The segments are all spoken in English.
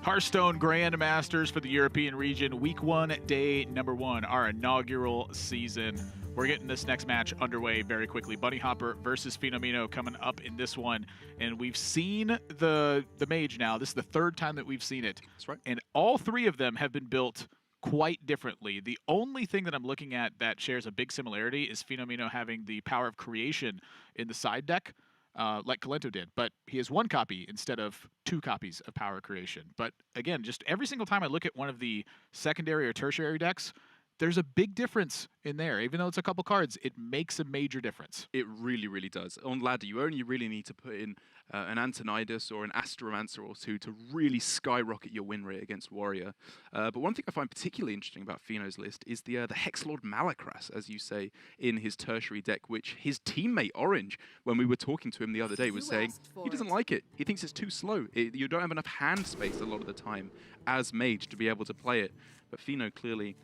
Hearthstone Grandmasters for the European region, week 1, day number 1, our inaugural season. We're getting this next match underway very quickly. Bunnyhoppor versus Fenomeno coming up in this one. And we've seen the mage now. This is the third time that we've seen it. That's right. And all three of them have been built quite differently. The only thing that I'm looking at that shares a big similarity is Fenomeno having the power of creation in the side deck, like Kalento did. But he has 1 copy instead of 2 copies of power creation. But again, just every single time I look at one of the secondary or tertiary decks, there's a big difference in there. Even though it's a couple cards, it makes a major difference. It really, really does. On ladder, you only really need to put in an Antonidas or an Astromancer or 2 to really skyrocket your win rate against Warrior. But one thing I find particularly interesting about Feno's list is the Hexlord Malakras, as you say, in his tertiary deck, which his teammate Orange, when we were talking to him the other day, was saying he doesn't like it. He thinks it's too slow. You don't have enough hand space a lot of the time as mage to be able to play it. But Feno clearly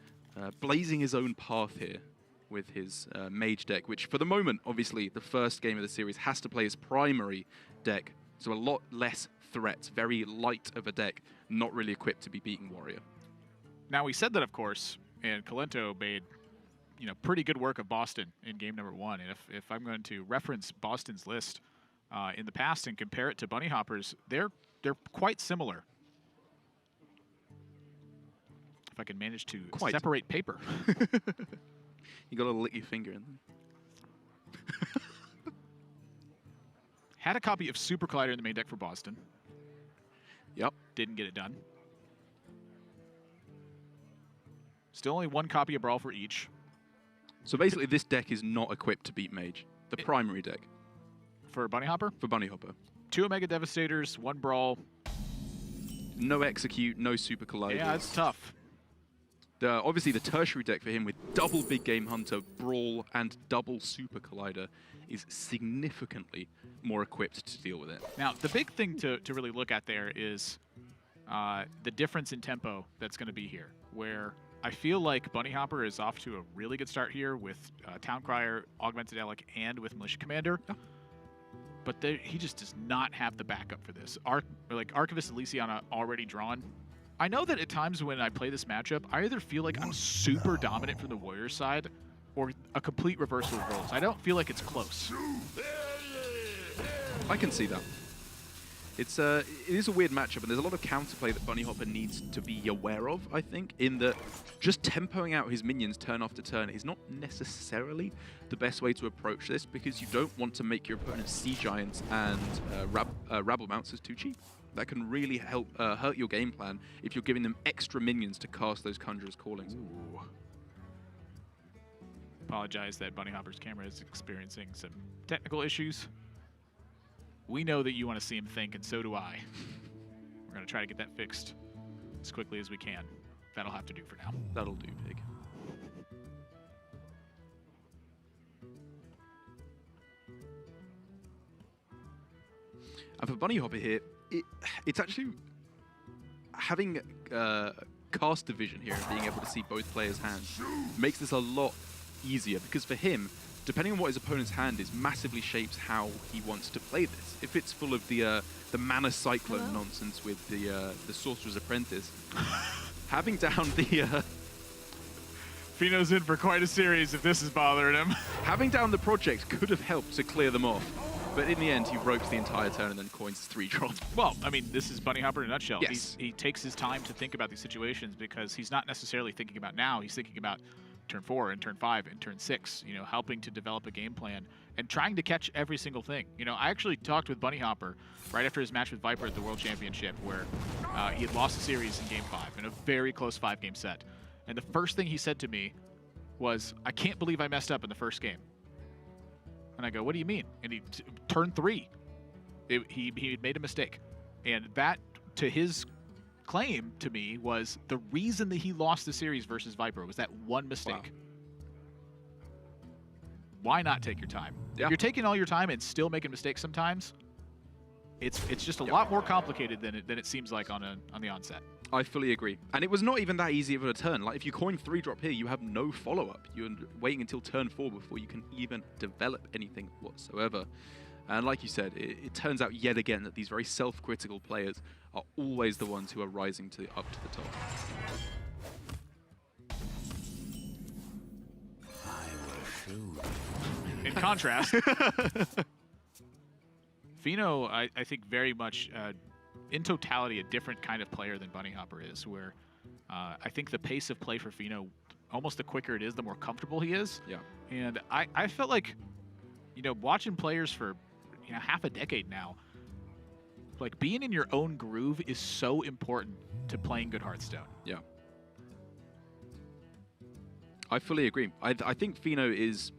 blazing his own path here with his mage deck, which for the moment, obviously, the first game of the series has to play his primary deck, so a lot less threats, very light of a deck, not really equipped to be beating Warrior. Now, we said that, of course, and Kalento made pretty good work of Boston in game number 1. And if I'm going to reference Boston's list in the past and compare it to Bunnyhoppor's, they're quite similar. If I can manage to separate paper. You gotta lick your finger in there. Had a copy of Super Collider in the main deck for Boston. Yep. Didn't get it done. Still only 1 copy of Brawl for each. So basically this deck is not equipped to beat Mage. The primary deck. For Bunnyhoppor? For Bunnyhoppor. 2 Omega Devastators, 1 Brawl. No Execute, no Super Collider. Yeah, it's tough. Obviously, the tertiary deck for him with double Big Game Hunter, Brawl, and double Super Collider is significantly more equipped to deal with it. Now, the big thing to really look at there is the difference in tempo that's going to be here, where I feel like Bunnyhoppor is off to a really good start here with Town Crier, Augmented Alec, and with Militia Commander. Yeah. But he just does not have the backup for this. Archivist Elysiana already drawn. I know that at times when I play this matchup, I either feel like I'm super dominant from the Warriors side or a complete reversal of roles. I don't feel like it's close. I can see that. It is a weird matchup, and there's a lot of counterplay that Bunnyhoppor needs to be aware of, I think, in that just tempoing out his minions turn after turn is not necessarily the best way to approach this, because you don't want to make your opponent's Sea Giants and Rabble Mounters too cheap. That can really help hurt your game plan if you're giving them extra minions to cast those Conjurer's Callings. Ooh. Apologize that Bunnyhoppor's camera is experiencing some technical issues. We know that you want to see him think, and so do I. We're going to try to get that fixed as quickly as we can. That'll have to do for now. That'll do, Pig. And for Bunnyhoppor here, it's actually having cast division here and being able to see both players' hands makes this a lot easier, because for him, depending on what his opponent's hand is, massively shapes how he wants to play this. If it's full of the Mana Cyclone nonsense with the Sorcerer's Apprentice, having down the... Feno's in for quite a series if this is bothering him. Having down the project could have helped to clear them off. But in the end, he ropes the entire turn and then coins 3 drop. Well, I mean, this is Bunnyhoppor in a nutshell. Yes. He takes his time to think about these situations because he's not necessarily thinking about now. He's thinking about turn 4 and turn 5 and turn 6, helping to develop a game plan and trying to catch every single thing. I actually talked with Bunnyhoppor right after his match with Viper at the World Championship, where he had lost a series in game 5 in a very close 5-game set. And the first thing he said to me was, "I can't believe I messed up in the first game." And I go, "What do you mean?" And he turned 3. He had made a mistake. And that, to his claim to me, was the reason that he lost the series versus Viper was that one mistake. Wow. Why not take your time? Yeah. If you're taking all your time and still making mistakes sometimes, it's just a lot more complicated than it seems like on the onset. I fully agree. And it was not even that easy of a turn. Like, if you coin 3 drop here, you have no follow-up. You're waiting until turn 4 before you can even develop anything whatsoever. And like you said, it turns out yet again that these very self-critical players are always the ones who are rising up to the top. In contrast, Fino, I think, very much, in totality, a different kind of player than Bunnyhoppor is, where I think the pace of play for Fino, almost the quicker it is, the more comfortable he is. Yeah. And I felt like, watching players for half a decade now, like, being in your own groove is so important to playing good Hearthstone. Yeah. I fully agree. I think Fino is...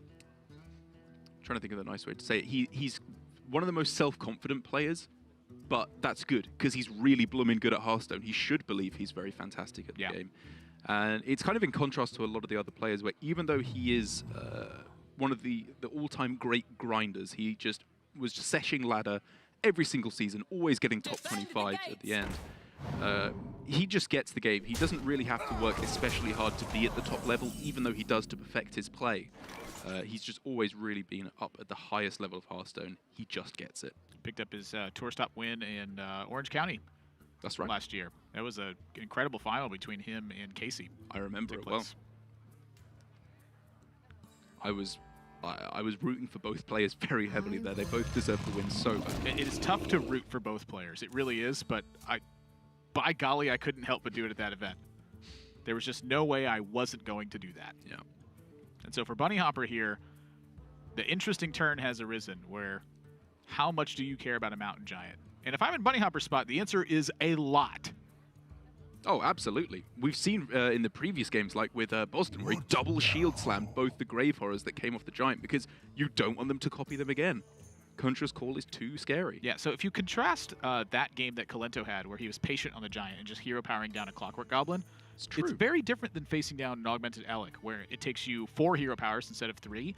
trying to think of the nice way to say it. He's one of the most self-confident players, but that's good because he's really blooming good at Hearthstone. He should believe he's very fantastic at the game. And it's kind of in contrast to a lot of the other players where even though he is one of the all-time great grinders, he just was seshing ladder every single season, always getting top 25 at the end. He just gets the game. He doesn't really have to work especially hard to be at the top level, even though he does to perfect his play. He's just always really been up at the highest level of Hearthstone. He just gets it. Picked up his tour stop win in Orange County. That's right. Last year. That was an incredible final between him and Casey. I remember it well. I was rooting for both players very heavily there. They both deserve the win so bad. It is tough to root for both players. It really is, but by golly, I couldn't help but do it at that event. There was just no way I wasn't going to do that. Yeah. And so for Bunnyhoppor here, the interesting turn has arisen where how much do you care about a mountain giant? And if I'm in Bunnyhoppor's spot, the answer is a lot. Oh, absolutely. We've seen in the previous games, like with Boston, where he double shield slammed both the Grave Horrors that came off the giant because you don't want them to copy them again. Conjurer's Call is too scary. Yeah, so if you contrast that game that Kalento had, where he was patient on the giant and just hero powering down a Clockwork Goblin, it's very different than facing down an Augmented Alec, where it takes you 4 hero powers instead of 3.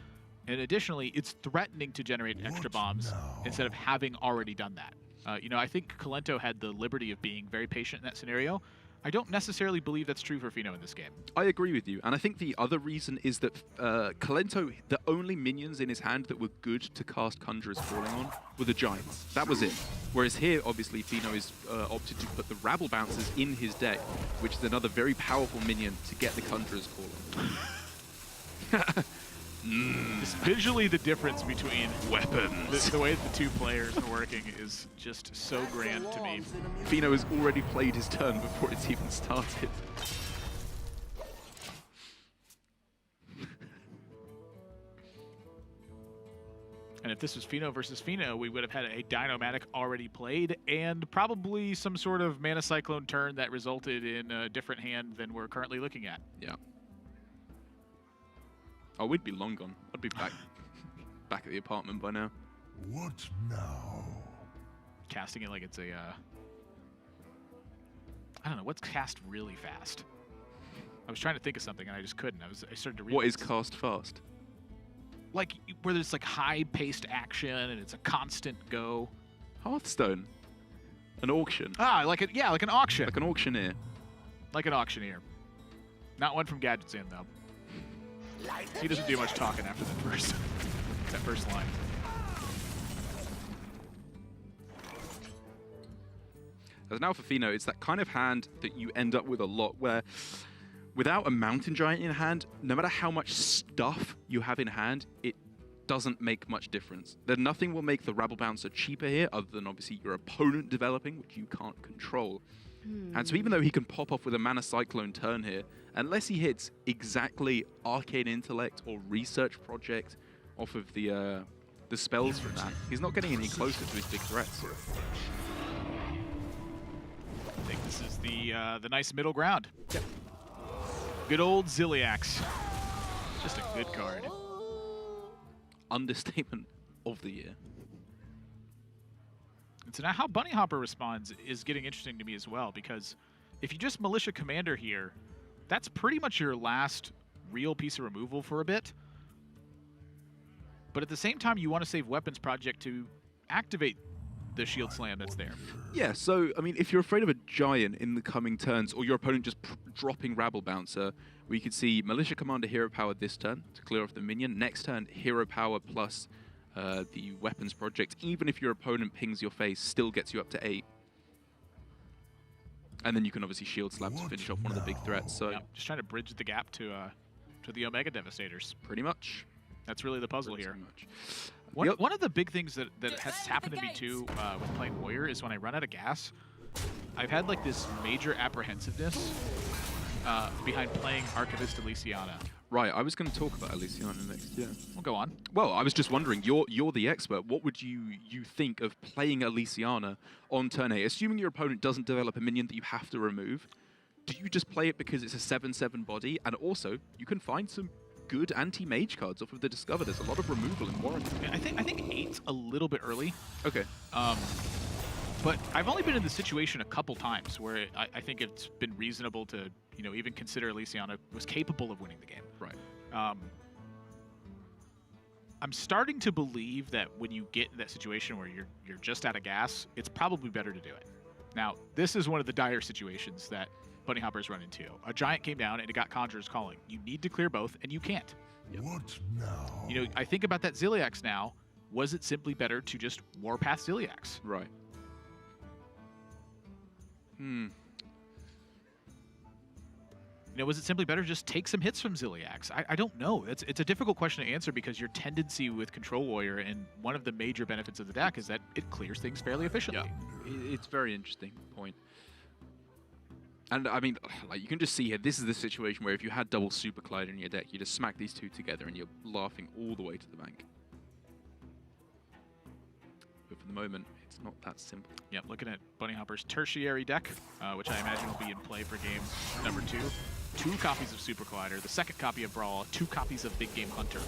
And additionally, it's threatening to generate extra bombs instead of having already done that. I think Kalento had the liberty of being very patient in that scenario. I don't necessarily believe that's true for Fino in this game. I agree with you, and I think the other reason is that Kalento, the only minions in his hand that were good to cast Conjurer's Calling on were the Giants. That was it. Whereas here, obviously, Fino is opted to put the Rabble Bouncers in his deck, which is another very powerful minion to get the Conjurer's Calling. Just visually, the difference between weapons, the way the two players are working is just so grand to me. Fino has already played his turn before it's even started. And if this was Fino versus Fino, we would have had a Dinomatic already played and probably some sort of Mana Cyclone turn that resulted in a different hand than we're currently looking at. Yeah. Oh, we'd be long gone. I'd be back at the apartment by now. What now? Casting it like it's a... I don't know, what's cast really fast? I was trying to think of something and I just couldn't. I started to read. What is cast fast? Like, where there's like high-paced action and it's a constant go. Hearthstone. An auction. Ah, like an auction. Like an auctioneer. Like an auctioneer. Not one from Gadgets In, though. He doesn't do much talking after that first line. As now for Fino, it's that kind of hand that you end up with a lot where without a mountain giant in hand, no matter how much stuff you have in hand, it doesn't make much difference. Then nothing will make the Rabble Bouncer cheaper here other than obviously your opponent developing, which you can't control. And so even though he can pop off with a Mana Cyclone turn here, unless he hits exactly Arcane Intellect or Research Project off of the spells from that, he's not getting any closer to his big threats. I think this is the nice middle ground. Yep. Good old Ziliax. Just a good card. Understatement of the year. And so now how Bunnyhoppor responds is getting interesting to me as well, because if you just Militia Commander here, that's pretty much your last real piece of removal for a bit. But at the same time, you want to save Weapons Project to activate the Shield Slam that's there. Yeah, so, I mean, if you're afraid of a Giant in the coming turns, or your opponent just dropping Rabble Bouncer, we could see Militia Commander Hero Power this turn to clear off the minion. Next turn, Hero Power plus the weapons project, even if your opponent pings your face, still gets you up to 8. And then you can obviously shield slap to finish off one of the big threats. So just trying to bridge the gap to the Omega Devastators. pretty much. That's really the puzzle here. Much. One of the big things that has happened to me too with playing Warrior is when I run out of gas, I've had like this major apprehensiveness behind playing Archivist Elysiana. Right, I was going to talk about Elysiana next. Yeah. Well, go on. Well, I was just wondering, you're the expert. What would you think of playing Elysiana on turn 8? Assuming your opponent doesn't develop a minion that you have to remove, do you just play it because it's a 7/7 body? And also, you can find some good anti-mage cards off of the Discover. There's a lot of removal in Warren. I think 8's a little bit early. Okay. But I've only been in this situation a couple times where I think it's been reasonable to, even consider Elysiana was capable of winning the game. Right. I'm starting to believe that when you get in that situation where you're just out of gas, it's probably better to do it. Now, this is one of the dire situations that Bunnyhoppors run into. A giant came down and it got Conjurer's Calling. You need to clear both, and you can't. What now? I think about that Ziliax now. Was it simply better to just Warpath Ziliax? Right. Was it simply better to just take some hits from Ziliax? I don't know. It's a difficult question to answer because your tendency with Control Warrior and one of the major benefits of the deck is that it clears things fairly efficiently. Yeah. It's a very interesting point. And I mean, like you can just see here, this is the situation where if you had double Super Collider in your deck, you just smack these two together and you're laughing all the way to the bank. But for the moment, it's not that simple. Yep, looking at Bunnyhoppor's tertiary deck, which I imagine will be in play for game number 2. 2 copies of Super Collider, the second copy of Brawl, 2 copies of Big Game Hunter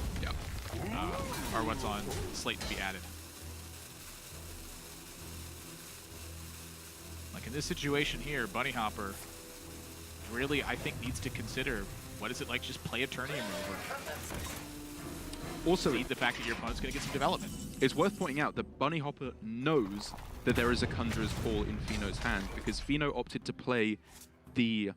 are what's on slate to be added. Like in this situation here, Bunnyhoppor really, I think, needs to consider what is it like just play a Turnium over. Also, the fact that your opponent's going to get some development. It's worth pointing out that Bunnyhoppor knows that there is a Conjurer's Call in Feno's hand because Feno opted to play the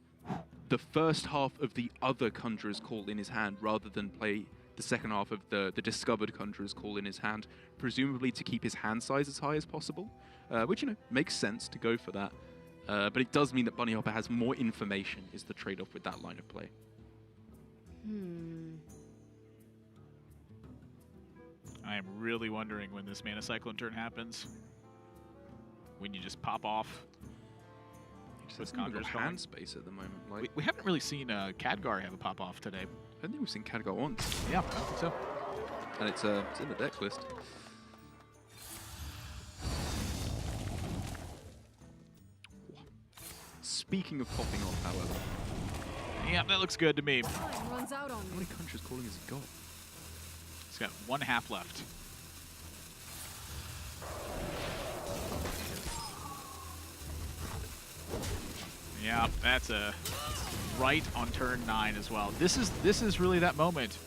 first half of the other Conjurer's Call in his hand rather than play the second half of the discovered Conjurer's Call in his hand, presumably to keep his hand size as high as possible, which, makes sense to go for that. But it does mean that Bunnyhoppor has more information is the trade-off with that line of play. I am really wondering when this Mana Cyclone turn happens. When you just pop off. Just Conjurer's hand space at the moment. Like we haven't really seen Khadgar have a pop off today. I don't think we've seen Khadgar once. Yeah, I don't think so. And it's in the deck list. Speaking of popping off, however. Yeah, that looks good to me. How many Conjurer's Calling has he got? He's got 1 half left. Yeah, that's a right on turn 9 as well. This is really that moment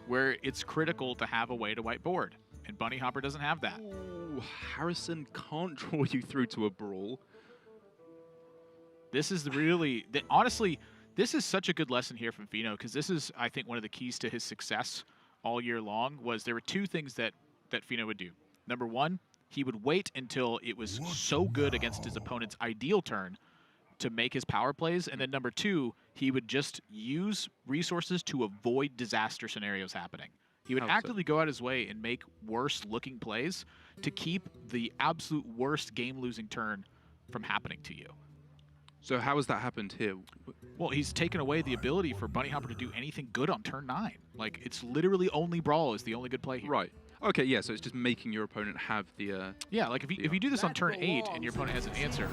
where it's critical to have a way to wipe board, and Bunnyhoppor doesn't have that. Ooh, Harrison can't draw you through to a brawl. This is really, honestly, this is such a good lesson here from Feno because this is, I think, one of the keys to his success all year long. Was there were 2 things that Feno would do. Number 1, he would wait until it was so good against his opponent's ideal turn to make his power plays, and then number 2, he would just use resources to avoid disaster scenarios happening. He would actively go out his way and make worse looking plays to keep the absolute worst game-losing turn from happening to you. So how has that happened here? Well, he's taken away the ability for Bunnyhoppor to do anything good on turn 9. Like, it's literally only Brawl is the only good play here. Right. Okay, yeah, so it's just making your opponent have the... yeah, like if you do this on turn 8 and your opponent has an answer,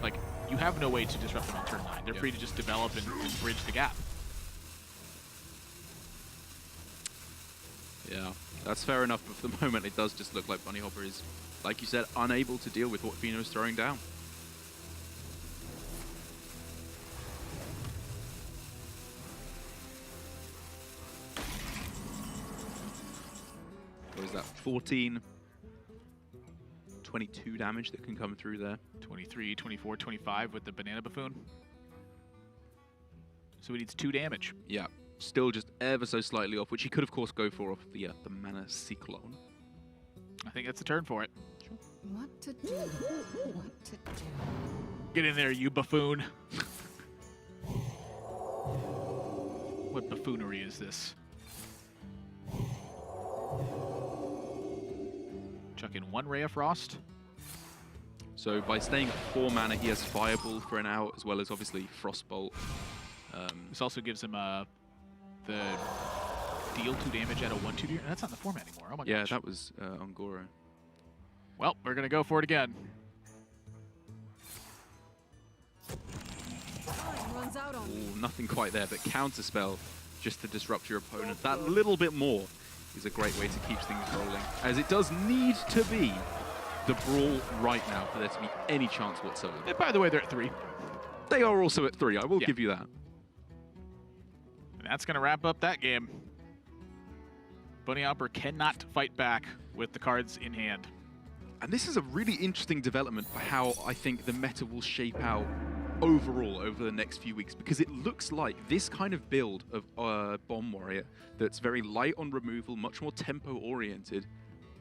like, you have no way to disrupt them on turn 9. They're free to just develop and bridge the gap. Yeah, that's fair enough, but for the moment it does just look like Bunnyhoppor is, like you said, unable to deal with what Feno's throwing down. What is that, 14, 22 damage that can come through there? 23, 24, 25 with the Banana Buffoon. So he needs 2 damage. Yeah, still just ever so slightly off, which he could of course go for off the Mana Cyclone. think that's a turn for it. What to do? What to do? Get in there, you buffoon. What buffoonery is this? Chuck in 1 Ray of Frost. So by staying at 4 mana, he has Fireball for an out, as well as obviously Frostbolt. This also gives him the deal 2 damage at a 1/2. That's not in the format anymore. Oh my gosh. Yeah, that was Ongoro. Well, we're gonna go for it again. Time runs out on me. Ooh, nothing quite there, but Counterspell just to disrupt your opponent. That little bit more is a great way to keep things rolling, as it does need to be the brawl right now for there to be any chance whatsoever. And by the way, they're at 3. They are also at 3, I will give you that. And that's gonna wrap up that game. Bunnyhoppor cannot fight back with the cards in hand. And this is a really interesting development for how I think the meta will shape out overall over the next few weeks, because it looks like this kind of build of Bomb Warrior that's very light on removal, much more tempo oriented,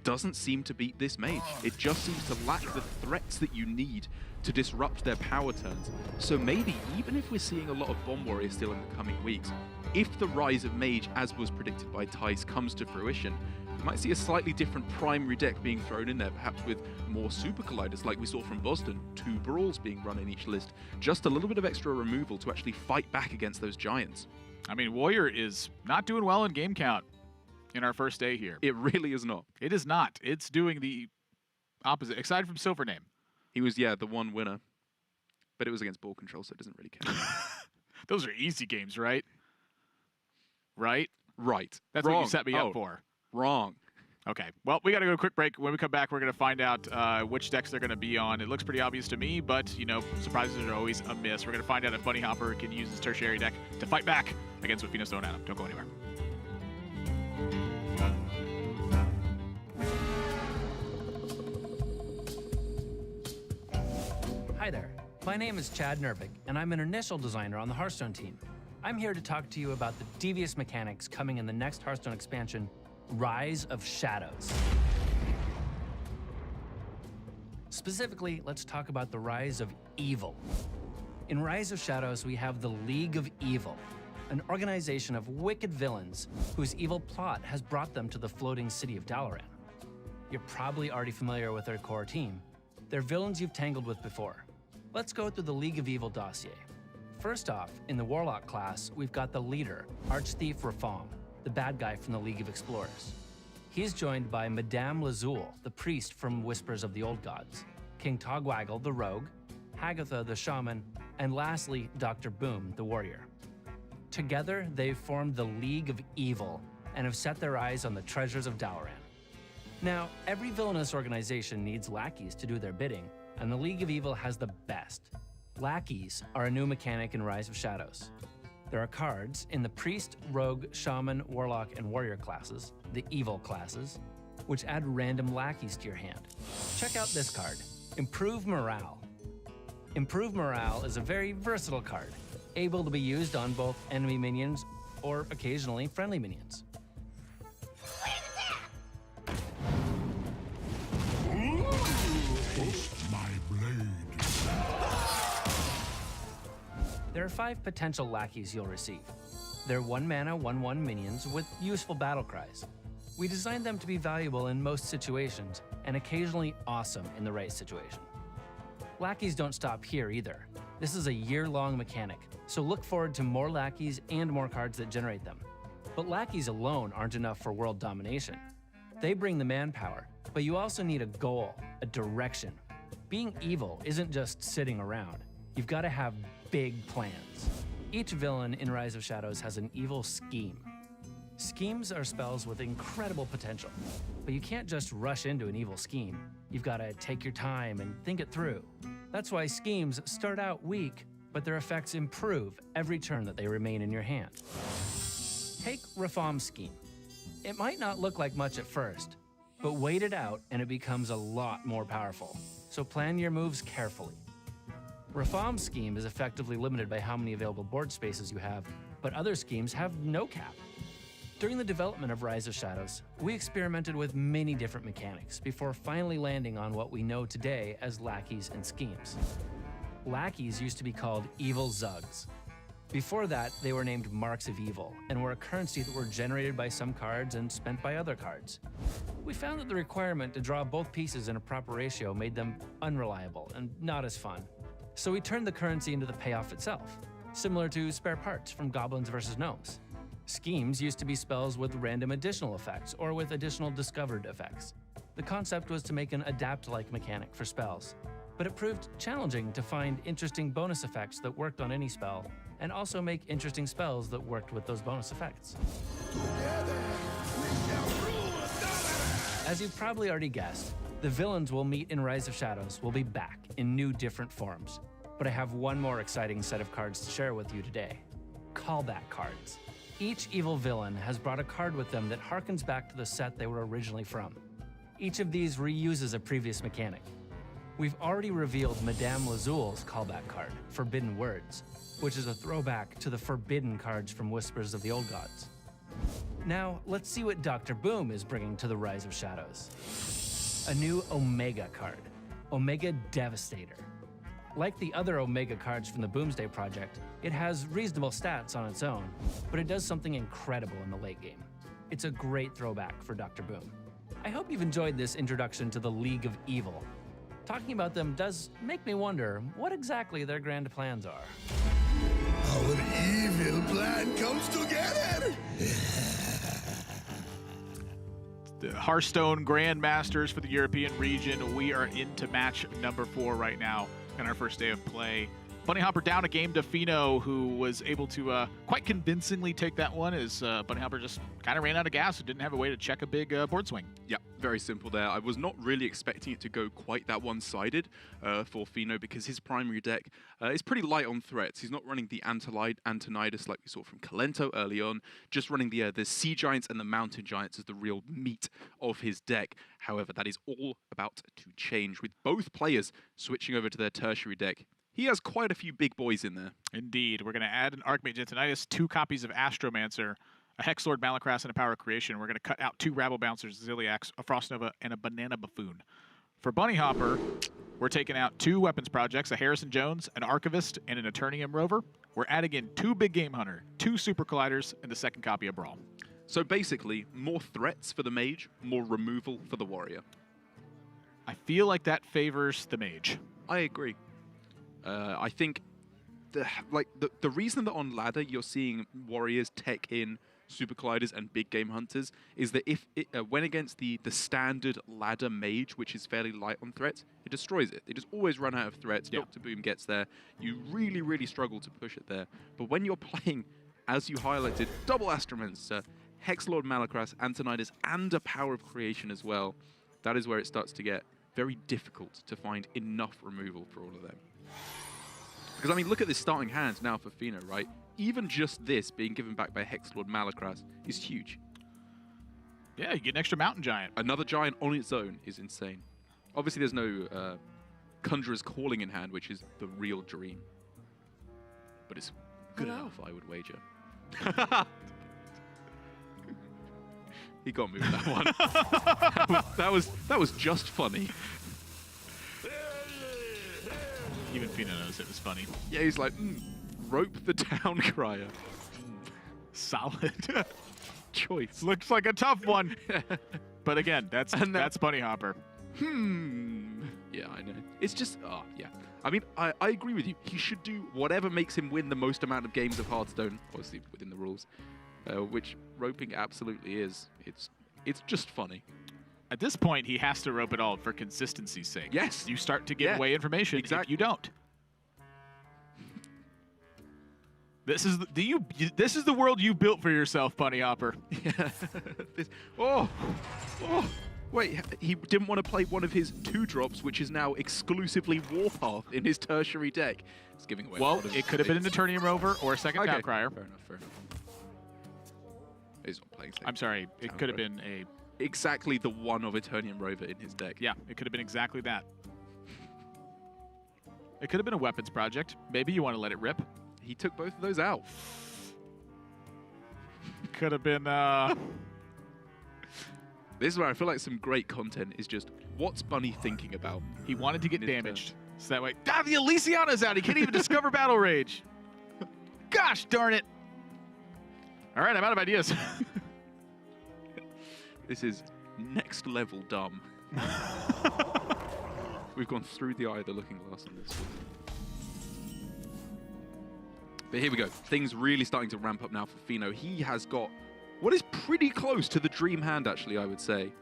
doesn't seem to beat this mage. It just seems to lack the threats that you need to disrupt their power turns. So maybe, even if we're seeing a lot of Bomb Warrior still in the coming weeks, if the rise of mage, as was predicted by Tice, comes to fruition, we might see a slightly different primary deck being thrown in there, perhaps with more Super Colliders like we saw from Boston, 2 Brawls being run in each list, just a little bit of extra removal to actually fight back against those giants. I mean, Warrior is not doing well in game count in our first day here. It really is not. It is not. It's doing the opposite, aside from Silvername. He was, yeah, the one winner, but it was against ball control, so it doesn't really count. Those are easy games, right? Right? Right. That's Wrong. what you set me up for. Wrong. Okay. Well, we got to go a quick break. When we come back, we're going to find out which decks they're going to be on. It looks pretty obvious to me, but, you know, surprises are always a miss. We're going to find out if Bunnyhoppor can use his tertiary deck to fight back against what Fenomeno thrown at him. Don't go anywhere. Hi there, my name is Chad Nervik, and I'm an initial designer on the Hearthstone team. I'm here to talk to you about the devious mechanics coming in the next Hearthstone expansion, Rise of Shadows. Specifically, let's talk about the Rise of Evil. In Rise of Shadows, we have the League of Evil, an organization of wicked villains whose evil plot has brought them to the floating city of Dalaran. You're probably already familiar with their core team. They're villains you've tangled with before. Let's go through the League of Evil dossier. First off, in the Warlock class, we've got the leader, Archthief Rafaam, the bad guy from the League of Explorers. He's joined by Madame Lazul, the priest from Whispers of the Old Gods, King Togwaggle, the rogue, Hagatha, the shaman, and lastly, Dr. Boom, the warrior. Together, they've formed the League of Evil and have set their eyes on the treasures of Dalaran. Now, every villainous organization needs lackeys to do their bidding, and the League of Evil has the best. Lackeys are a new mechanic in Rise of Shadows. There are cards in the Priest, Rogue, Shaman, Warlock, and Warrior classes, the Evil classes, which add random lackeys to your hand. Check out this card, Improve Morale. Improve Morale is a very versatile card, able to be used on both enemy minions or occasionally friendly minions. My blade. There are 5 potential lackeys you'll receive. They're 1 mana, 1/1 minions with useful battle cries. We designed them to be valuable in most situations and occasionally awesome in the right situation. Lackeys don't stop here either. This is a year-long mechanic, so look forward to more lackeys and more cards that generate them. But lackeys alone aren't enough for world domination. They bring the manpower, but you also need a goal, a direction. Being evil isn't just sitting around. You've got to have big plans. Each villain in Rise of Shadows has an evil scheme. Schemes are spells with incredible potential, but you can't just rush into an evil scheme. You've got to take your time and think it through. That's why schemes start out weak, but their effects improve every turn that they remain in your hand. Take Rafaam's scheme. It might not look like much at first, but wait it out and it becomes a lot more powerful. So plan your moves carefully. Rafaam's scheme is effectively limited by how many available board spaces you have, but other schemes have no cap. During the development of Rise of Shadows, we experimented with many different mechanics before finally landing on what we know today as lackeys and schemes. Lackeys used to be called evil Zugs. Before that, they were named Marks of Evil and were a currency that were generated by some cards and spent by other cards. We found that the requirement to draw both pieces in a proper ratio made them unreliable and not as fun. So we turned the currency into the payoff itself, similar to spare parts from Goblins vs. Gnomes. Schemes used to be spells with random additional effects or with additional discovered effects. The concept was to make an adapt-like mechanic for spells, but it proved challenging to find interesting bonus effects that worked on any spell, and also make interesting spells that worked with those bonus effects. As you've probably already guessed, the villains we'll meet in Rise of Shadows will be back in new different forms. But I have one more exciting set of cards to share with you today. Callback cards. Each evil villain has brought a card with them that harkens back to the set they were originally from. Each of these reuses a previous mechanic. We've already revealed Madame Lazul's callback card, Forbidden Words, which is a throwback to the forbidden cards from Whispers of the Old Gods. Now, let's see what Dr. Boom is bringing to the Rise of Shadows. A new Omega card, Omega Devastator. Like the other Omega cards from the Boomsday Project, it has reasonable stats on its own, but it does something incredible in the late game. It's a great throwback for Dr. Boom. I hope you've enjoyed this introduction to the League of Evil. Talking about them does make me wonder what exactly their grand plans are. Our evil plan comes together! The Hearthstone Grandmasters for the European region. We are into match number 4 right now in our first day of play. Bunnyhoppor down a game to Feno, who was able to quite convincingly take that one, as Bunnyhoppor just kind of ran out of gas and didn't have a way to check a big board swing. Yeah, very simple there. I was not really expecting it to go quite that one-sided for Feno, because his primary deck is pretty light on threats. He's not running the Antonidas like we saw from Kalento early on, just running the Sea Giants and the Mountain Giants as the real meat of his deck. However, that is all about to change, with both players switching over to their tertiary deck. He has quite a few big boys in there. Indeed. We're going to add an Archmage Antonidas, 2 copies of Astromancer, a Hexlord Malacras, and a Power of Creation. We're going to cut out 2 Rabble Bouncers, Ziliacs, a Frost Nova, and a Banana Buffoon. For Bunnyhoppor, we're taking out 2 weapons projects, a Harrison Jones, an Archivist, and an Eternium Rover. We're adding in 2 Big Game Hunter, 2 Super Colliders, and the second copy of Brawl. So basically, more threats for the Mage, more removal for the Warrior. I feel like that favors the Mage. I agree. I think the reason that on ladder you're seeing Warriors tech in Super Colliders and Big Game Hunters is that if it went against the standard ladder Mage, which is fairly light on threats, it destroys it. They just always run out of threats. Yeah. Dr. Boom gets there. You really, really struggle to push it there. But when you're playing, as you highlighted, double Astromancer, Hexlord Malacras, Antonidas, and a Power of Creation as well, that is where it starts to get very difficult to find enough removal for all of them. Because, I mean, look at this starting hand now for Feno, right? Even just this being given back by Hexlord Malacras is huge. Yeah, you get an extra Mountain Giant. Another Giant on its own is insane. Obviously, there's no Conjurer's Calling in hand, which is the real dream. But it's good enough, I would wager. He got me with that one. that was just funny. Even Feno knows it was funny. Yeah, he's like, rope the town crier. Solid. Choice. Looks like a tough one. But again, that's Bunnyhoppor. Yeah, I know. It's just, yeah. I mean, I agree with you. He should do whatever makes him win the most amount of games of Hearthstone, obviously within the rules, which roping absolutely is. It's just funny. At this point, he has to rope it all for consistency's sake. Yes. You start to give away information if you don't. This is the world you built for yourself, Bunnyhoppor. Yeah. Wait, he didn't want to play one of his 2-drops, which is now exclusively Warpath in his tertiary deck. It's giving away. Well, it could have been an Eternium Rover or a second Town Crier. Fair enough. He's not playing. I'm sorry. It could have been exactly the one of Eternium Rover in his deck. Yeah, it could have been exactly that. It could have been a weapons project. Maybe you want to let it rip. He took both of those out. could have been. This is where I feel like some great content is just what's Bunny thinking about. He wanted to get Mid-turn. damaged. So that way. Ah, the Elysiana's out. He can't even discover Battle Rage. Gosh darn it. All right, I'm out of ideas. This is next level dumb. We've gone through the eye of the looking glass on this one. But here we go. Things really starting to ramp up now for Fino. He has got what is pretty close to the dream hand, actually, I would say.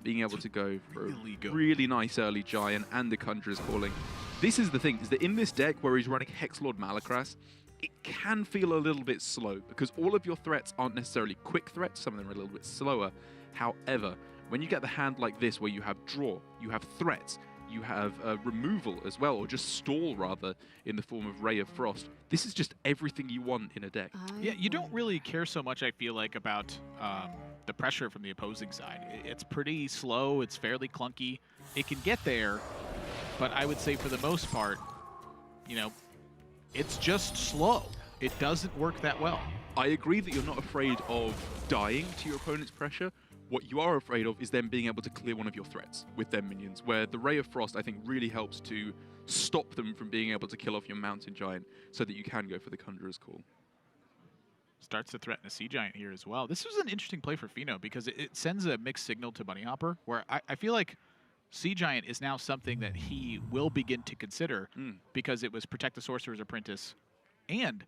Being able to go for a really nice early Giant and the Conjurer's Calling. This is the thing, is that in this deck where he's running Hexlord Malakras, it can feel a little bit slow because all of your threats aren't necessarily quick threats. Some of them are a little bit slower. However, when you get the hand like this where you have draw, you have threats, you have removal as well, or just stall rather, in the form of Ray of Frost. This is just everything you want in a deck. Yeah, you don't really care so much, I feel like, about the pressure from the opposing side. It's pretty slow, it's fairly clunky. It can get there, but I would say for the most part, you know, it's just slow. It doesn't work that well. I agree that you're not afraid of dying to your opponent's pressure. What you are afraid of is them being able to clear one of your threats with their minions, where the Ray of Frost, I think, really helps to stop them from being able to kill off your Mountain Giant so that you can go for the Conjurer's Call. Starts to threaten a Sea Giant here as well. This was an interesting play for Fino because it sends a mixed signal to Bunnyhoppor, where I feel like Sea Giant is now something that he will begin to consider because it was Protect the Sorcerer's Apprentice and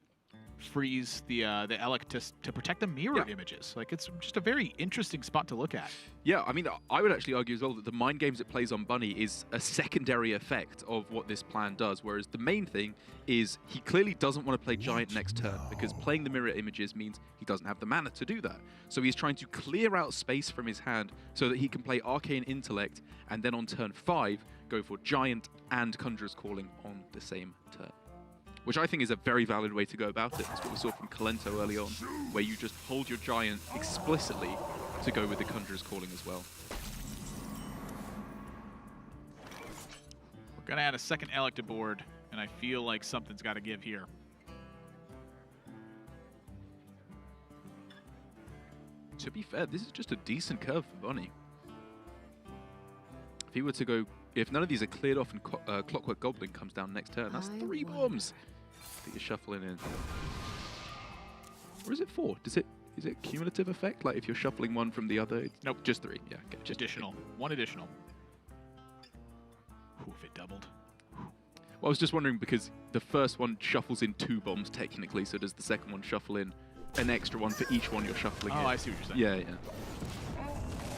freeze the Elec to protect the mirror images. Like, it's just a very interesting spot to look at. Yeah, I mean, I would actually argue as well that the mind games it plays on Bunny is a secondary effect of what this plan does, whereas the main thing is he clearly doesn't want to play Giant next turn because playing the mirror images means he doesn't have the mana to do that. So he's trying to clear out space from his hand so that he can play Arcane Intellect and then on turn 5 go for Giant and Conjurer's Calling on the same turn. Which I think is a very valid way to go about it. That's what we saw from Colento early on, where you just hold your Giant explicitly to go with the Conjurer's Calling as well. We're going to add a second Elec to board, and I feel like something's got to give here. To be fair, this is just a decent curve for Bunny. If he were to go, if none of these are cleared off and Clockwork Goblin comes down next turn, that's 3 bombs that you're shuffling in. Or is it 4? Is it cumulative effect? Like if you're shuffling one from the other? Nope. Just 3. Yeah, okay. Just additional. 1 additional. Ooh, if it doubled. Well, I was just wondering because the first one shuffles in 2 bombs technically, so does the second one shuffle in an extra one for each one you're shuffling in? Oh, I see what you're saying. Yeah, yeah.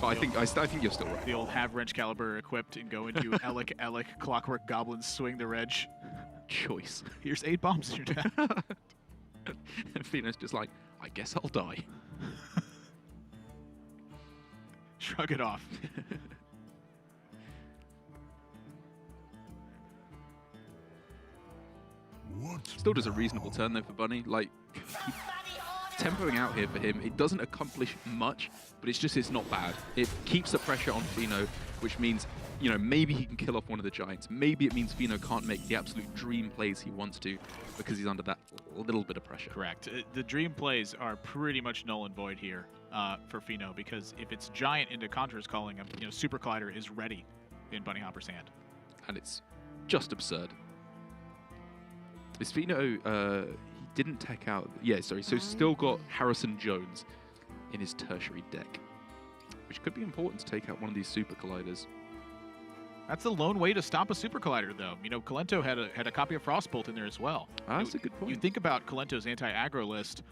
But I think you're still right. The old have Wrench Caliber equipped and go into Elec, Clockwork Goblin, swing the Reg. Choice. Here's 8 bombs in your deck. And Fino's just like, I guess I'll die. Shrug it off. Still does a reasonable turn though for Bunny. Like, tempoing out here for him, it doesn't accomplish much, but it's not bad. It keeps the pressure on Fino, which means, you know, maybe he can kill off one of the Giants. Maybe it means Fino can't make the absolute dream plays he wants to because he's under that little bit of pressure. Correct. The dream plays are pretty much null and void here for Fino because if it's Giant into Conjurer's Calling, you know, Super Collider is ready in Bunnyhoppor's hand. And it's just absurd. Is Fino, he didn't tech out, yeah, sorry, so still got Harrison Jones in his tertiary deck, which could be important to take out one of these Super Colliders. That's the lone way to stop a Super Collider, though. You know, Colento had a copy of Frostbolt in there as well. That's a good point. You think about Colento's anti-aggro list,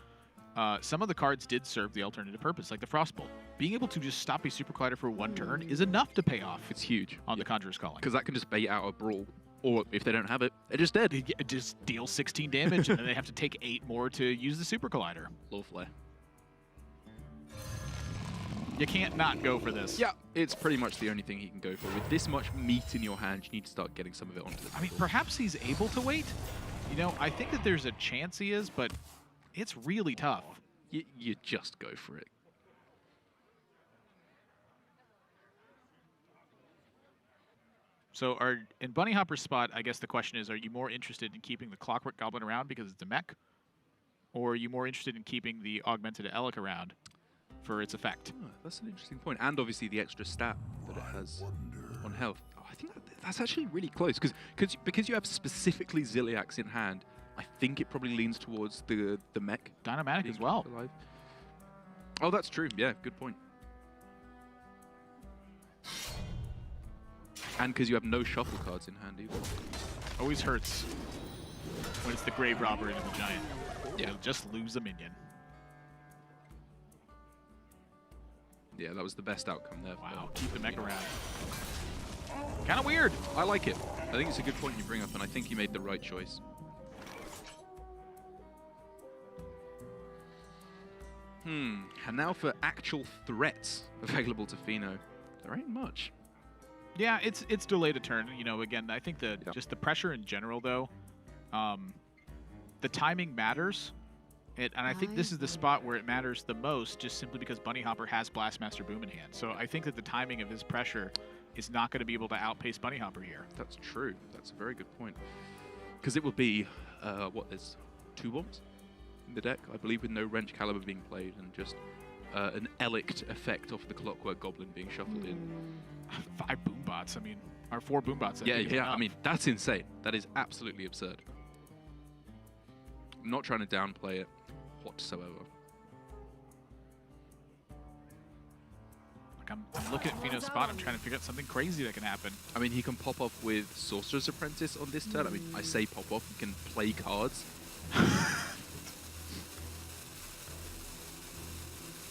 some of the cards did serve the alternative purpose, like the Frostbolt. Being able to just stop a Super Collider for 1 turn is enough to pay off. It's huge. On the Conjurer's Calling. Because that can just bait out a Brawl. Or if they don't have it, they're just dead. It just deal 16 damage, and then they have to take 8 more to use the Super Collider. Low flare. You can't not go for this. Yeah, it's pretty much the only thing he can go for. With this much meat in your hand, you need to start getting some of it onto the table. I mean, perhaps he's able to wait. You know, I think that there's a chance he is, but it's really tough. You just go for it. So in Bunnyhoppor's spot, I guess the question is, are you more interested in keeping the Clockwork Goblin around because it's a mech? or are you more interested in keeping the augmented Elec around for its effect? Oh, that's an interesting point. And obviously the extra stat that it has on health. Oh, I think that's actually really close, because you have specifically Ziliax in hand, I think it probably leans towards the mech. Dynamatic as well. Alive. Oh, that's true. Yeah, good point. And because you have no shuffle cards in hand either. Always hurts when it's the Grave Robber into the Giant. Yeah. You'll just lose a minion. Yeah, that was the best outcome there. Wow, keep the mech around. Kind of weird. I like it. I think it's a good point you bring up, and I think you made the right choice. And now for actual threats available to Fino. There ain't much. Yeah, it's delayed a turn. You know, again, I think just the pressure in general, though, the timing matters. And I think this is the spot where it matters the most, just simply because Bunnyhoppor has Blastmaster Boom in hand. So I think that the timing of his pressure is not going to be able to outpace Bunnyhoppor here. That's true. That's a very good point. Because it will be, there's 2 bombs in the deck, I believe, with no Wrench Caliber being played, and just an Elect effect off the Clockwork Goblin being shuffled in. 5 boom bots. I mean, or 4 boom bots. Yeah. I mean, that's insane. That is absolutely absurd. I'm not trying to downplay it whatsoever. Like I'm looking at Fino's spot. I'm trying to figure out something crazy that can happen. I mean, he can pop off with Sorcerer's Apprentice on this turn. I mean, I say pop off. He can play cards.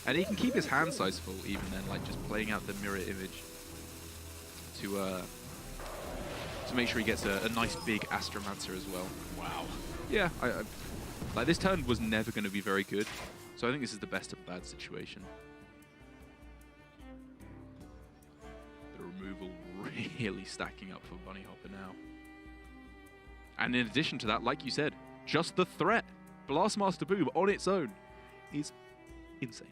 And he can keep his hand size full even then, like just playing out the mirror image to make sure he gets a nice big Astromancer as well. Wow. Yeah, like this turn was never going to be very good, so I think this is the best of bad situation. The removal really stacking up for Bunnyhoppor now. And in addition to that, like you said, just the threat, Blastmaster Boom on its own is insane.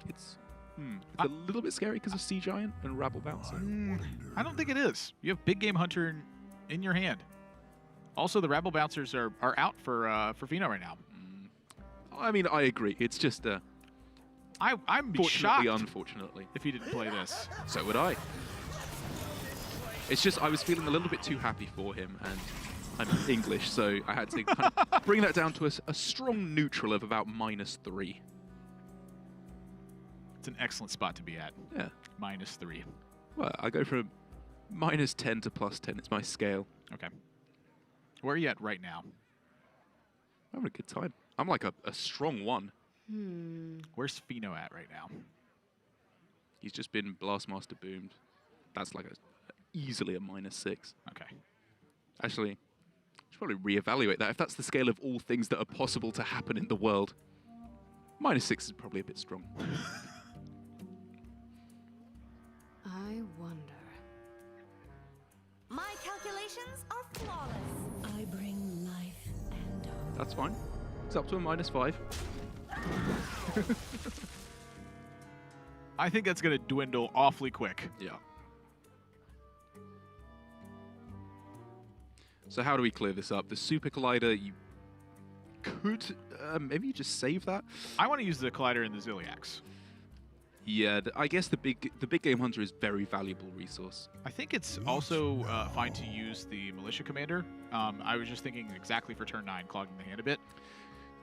It's a little bit scary because of Sea Giant and Rabble Bouncer. I don't think it is. You have Big Game Hunter in your hand. Also, the Rabble Bouncers are out for Fino right now. I mean, I agree. It's just I'm shocked unfortunately. if he didn't play this. So would I. It's just I was feeling a little bit too happy for him, and I'm English, so I had to kind of bring that down to a strong neutral of about -3. It's an excellent spot to be at. Yeah. -3. Well, I go from -10 to +10. It's my scale. Okay. Where are you at right now? I'm having a good time. I'm like a strong 1. Where's Fino at right now? He's just been Blastmaster boomed. That's like easily a -6. Okay. Actually, I should probably reevaluate that. If that's the scale of all things that are possible to happen in the world, -6 is probably a bit strong. I wonder. My calculations are flawless. I bring life and hope. That's fine. It's up to a -5. I think that's going to dwindle awfully quick. Yeah. So how do we clear this up? The Super Collider, you could maybe just save that. I want to use the Collider and the Ziliax. Yeah, I guess the big game hunter is very valuable resource. I think it's also fine to use the Militia Commander. I was just thinking exactly for turn 9, clogging the hand a bit.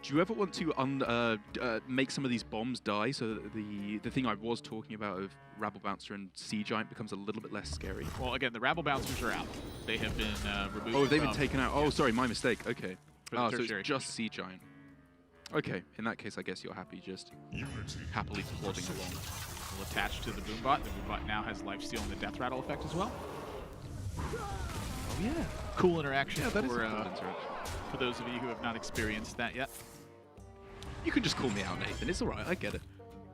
Do you ever want to make some of these bombs die so that the thing I was talking about of Rabble Bouncer and Sea Giant becomes a little bit less scary? Well, again, the Rabble Bouncers are out. They have been removed. Oh, they've been taken out. Oh, sorry, my mistake. Okay. For the So tertiary. it's just Sea Giant. Okay, in that case, I guess you're happy just happily plodding along. Will attach to the Boombot. The Boombot now has Lifesteal and the Death Rattle effect as well. Oh, yeah. Cool interaction Yeah, that is for, a cool interaction. for those of you who have not experienced that yet. You can just call me out, Nathan. It's all right. I get it.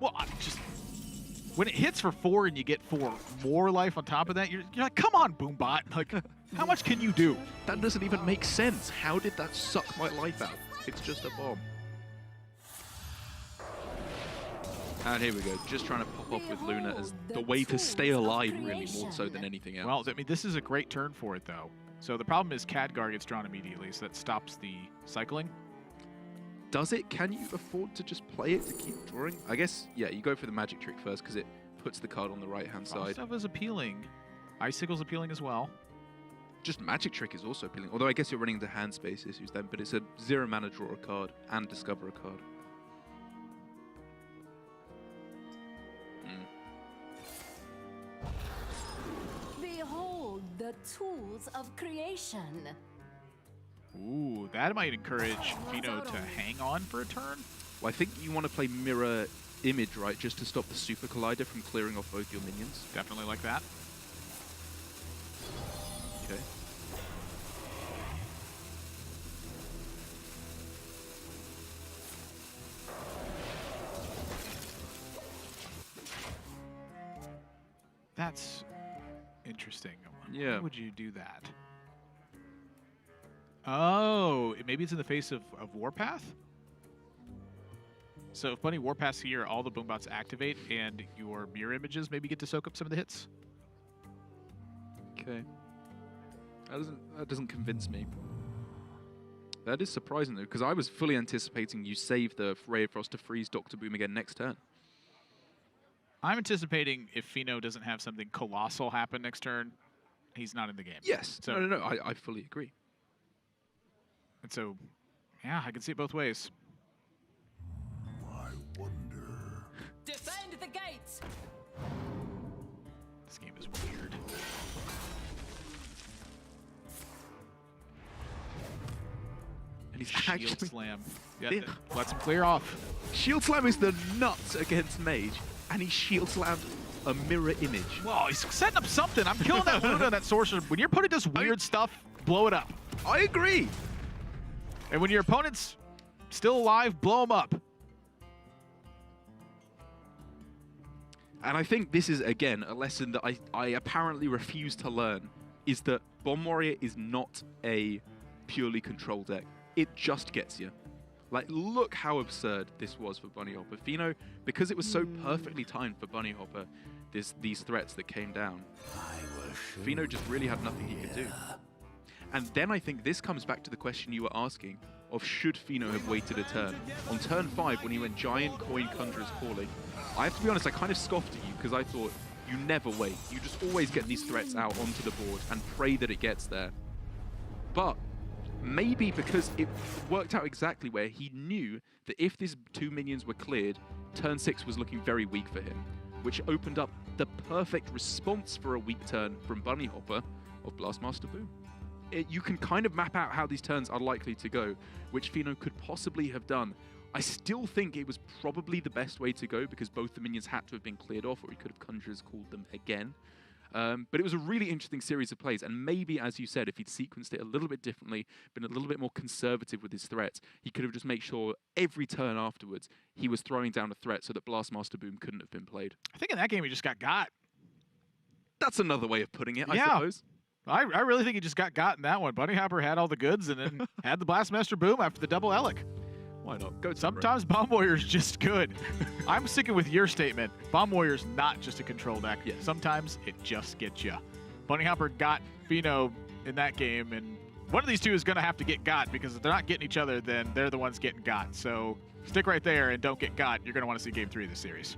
Well, when it hits for 4 and you get 4 more life on top of that, you're like, come on, Boombot. Like, how much can you do? That doesn't even make sense. How did that suck my life out? It's just a bomb. And here we go. Just trying to pop off with Luna as the way to stay alive, really, more so than anything else. Well, I mean, this is a great turn for it, though. So the problem is Khadgar gets drawn immediately, so that stops the cycling. Does it? Can you afford to just play it to keep drawing? I guess, yeah, you go for the magic trick first because it puts the card on the right-hand side. Stuff is appealing. Icicle's appealing as well. Just magic trick is also appealing. Although I guess you're running into hand space issues then, but it's a 0 mana draw a card and discover a card. Behold the tools of creation. Ooh, that might encourage Fino to hang on for a turn. Well, I think you want to play mirror image, right, just to stop the super collider from clearing off both your minions. Definitely like that. Okay. That's interesting. Yeah. Why would you do that? Oh, maybe it's in the face of Warpath? So if Bunny Warpath's here, all the boombots activate, and your mirror images maybe get to soak up some of the hits. Okay. That doesn't convince me. That is surprising, though, because I was fully anticipating you save the Ray of Frost to freeze Dr. Boom again next turn. I'm anticipating if Fino doesn't have something colossal happen next turn, he's not in the game. Yes. So, No. I fully agree. And so, yeah, I can see it both ways. I wonder. Defend the gates. This game is weird. And he's Shield actually... Slam. Yeah, Yeah. lets him clear off. Shield Slam is the nuts against Mage, and he Shield Slammed a mirror image. Whoa, he's setting up something. I'm killing that Luna, that sorcerer. When you're putting this weird stuff, blow it up. I agree. And when your opponent's still alive, blow him up. And I think this is, again, a lesson that I apparently refuse to learn, is that Bomb Warrior is not a purely control deck. It just gets you. Like, look how absurd this was for Bunnyhoppor. Fino, because it was so perfectly timed for Bunnyhoppor, these threats that came down, Fino just really had nothing he could do. And then I think this comes back to the question you were asking of should Fino have waited a turn. On turn 5, when he went Giant, Coin, Conjurer's Calling, I have to be honest, I kind of scoffed at you because I thought, you never wait. You just always get these threats out onto the board and pray that it gets there. But maybe because it worked out exactly where he knew that if these 2 minions were cleared, turn 6 was looking very weak for him, which opened up the perfect response for a weak turn from Bunnyhoppor of Blastmaster Boom. You can kind of map out how these turns are likely to go, which Fino could possibly have done. I still think it was probably the best way to go because both the minions had to have been cleared off, or he could have Conjurers called them again. But it was a really interesting series of plays, and maybe, as you said, if he'd sequenced it a little bit differently, been a little bit more conservative with his threats, he could have just made sure every turn afterwards he was throwing down a threat so that Blastmaster Boom couldn't have been played. I think in that game he just got. That's another way of putting it, I Yeah. suppose. I really think he just got in that one. Bunnyhoppor had all the goods and then had the Blastmaster Boom after the double Elic. Why not? Go to Sometimes Bomb Warrior's just good. I'm sticking with your statement. Bomb Warrior's not just a control deck. Yeah. Sometimes it just gets you. Bunnyhoppor got Fino in that game, and one of these two is going to have to get got because if they're not getting each other, then they're the ones getting got. So stick right there and don't get got. You're going to want to see Game 3 of this series.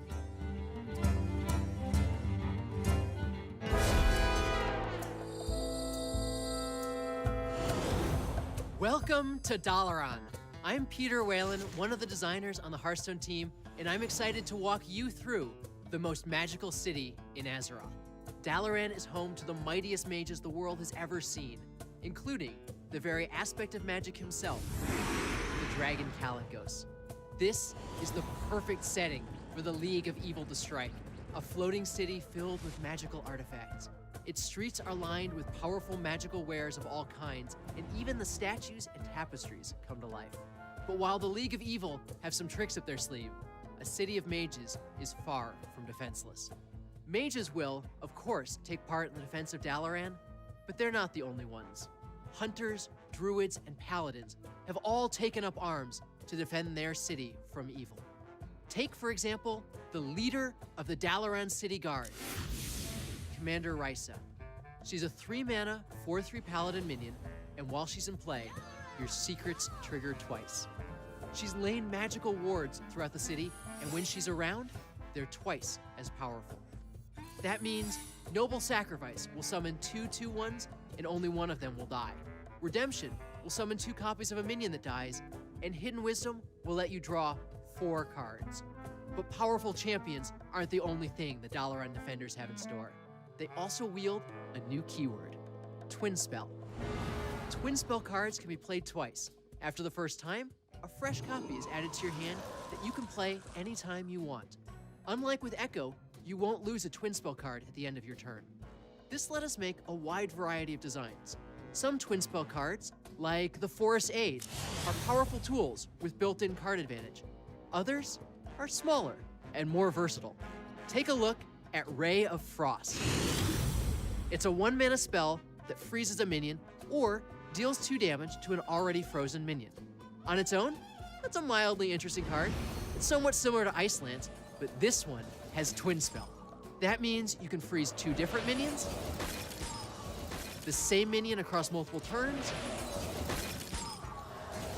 Welcome to Dalaran. I'm Peter Whalen, one of the designers on the Hearthstone team, and I'm excited to walk you through the most magical city in Azeroth. Dalaran is home to the mightiest mages the world has ever seen, including the very aspect of magic himself, the Dragon Kalikos. This is the perfect setting for the League of Evil to strike, a floating city filled with magical artifacts. Its streets are lined with powerful magical wares of all kinds, and even the statues and tapestries come to life. But while the League of Evil have some tricks up their sleeve, a city of mages is far from defenseless. Mages will, of course, take part in the defense of Dalaran, but they're not the only ones. Hunters, druids, and paladins have all taken up arms to defend their city from evil. Take, for example, the leader of the Dalaran City Guard, Commander Risa. She's a 3-mana, 4/3 paladin minion, and while she's in play, your secrets trigger twice. She's laying magical wards throughout the city, and when she's around, they're twice as powerful. That means Noble Sacrifice will summon 2 2/1s, and only one of them will die. Redemption will summon 2 copies of a minion that dies, and Hidden Wisdom will let you draw 4 cards. But powerful champions aren't the only thing the Dalaran defenders have in store. They also wield a new keyword, Twin Spell. Twin Spell cards can be played twice. After the first time, a fresh copy is added to your hand that you can play anytime you want. Unlike with Echo, you won't lose a Twin Spell card at the end of your turn. This let us make a wide variety of designs. Some Twin Spell cards, like the Forest Aid, are powerful tools with built-in card advantage. Others are smaller and more versatile. Take a look at Ray of Frost. It's a 1-mana spell that freezes a minion or deals 2 damage to an already frozen minion. On its own, that's a mildly interesting card. It's somewhat similar to Iceland, but this one has Twin Spell. That means you can freeze 2 different minions, the same minion across multiple turns,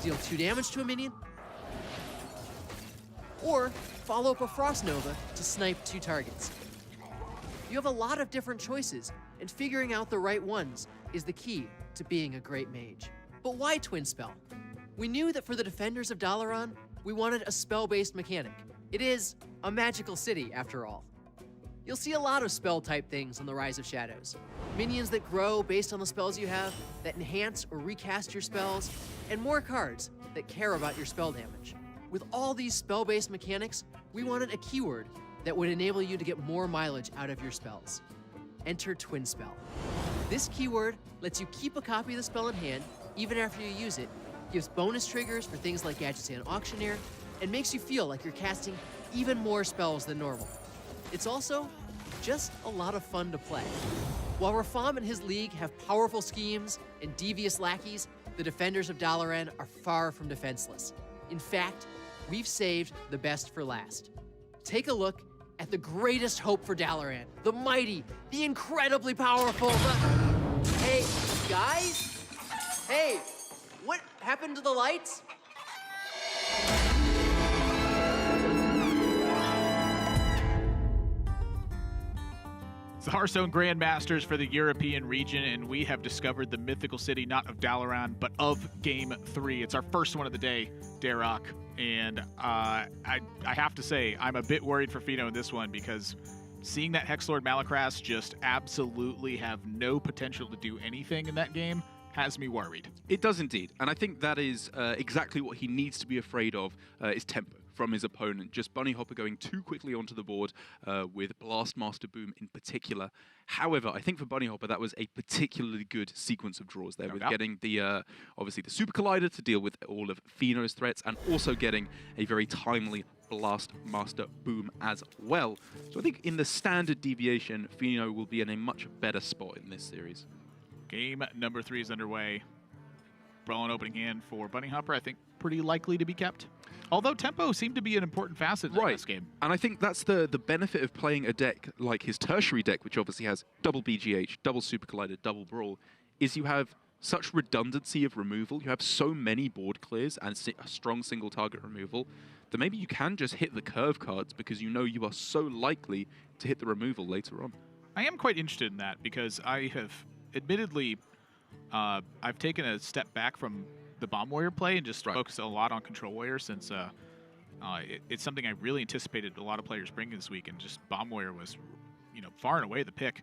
deal 2 damage to a minion, or follow up a Frost Nova to snipe 2 targets. You have a lot of different choices, and figuring out the right ones is the key to being a great mage. But why Twin Spell? We knew that for the defenders of Dalaran, we wanted a spell-based mechanic. It is a magical city, after all. You'll see a lot of spell-type things on the Rise of Shadows. Minions that grow based on the spells you have, that enhance or recast your spells, and more cards that care about your spell damage. With all these spell-based mechanics, we wanted a keyword that would enable you to get more mileage out of your spells. Enter Twin Spell. This keyword lets you keep a copy of the spell in hand even after you use it, gives bonus triggers for things like Gadgetzan Auctioneer, and makes you feel like you're casting even more spells than normal. It's also just a lot of fun to play. While Rafam and his league have powerful schemes and devious lackeys, the defenders of Dalaran are far from defenseless. In fact, we've saved the best for last. Take a look at the greatest hope for Dalaran, the mighty, the incredibly powerful, Hey, guys? Hey, what happened to the lights? It's the Hearthstone Grandmasters for the European region, and we have discovered the mythical city, not of Dalaran, but of Game 3. It's our first one of the day, Darok, and I have to say, I'm a bit worried for Fino in this one, because seeing that Hexlord Malakras just absolutely have no potential to do anything in that game has me worried. It does indeed, and I think that is exactly what he needs to be afraid of, is tempo from his opponent. Just Bunnyhoppor going too quickly onto the board with Blastmaster Boom in particular. However, I think for Bunnyhoppor that was a particularly good sequence of draws there, with getting the obviously the Super Collider to deal with all of Fino's threats, and also getting a very timely Blastmaster Boom as well. So I think in the standard deviation, Fino will be in a much better spot in this series. Game number 3 is underway. Brawl and opening hand for Bunnyhoppor, I think pretty likely to be kept. Although tempo seemed to be an important facet in this game. And I think that's the benefit of playing a deck like his tertiary deck, which obviously has double BGH, double Super Collider, double Brawl, is you have such redundancy of removal. You have so many board clears and a strong single target removal that maybe you can just hit the curve cards because you know you are so likely to hit the removal later on. I am quite interested in that because I have, admittedly, I've taken a step back from the Bomb Warrior play and just focused a lot on Control Warrior since it's something I really anticipated a lot of players bringing this week, and just Bomb Warrior was, far and away the pick.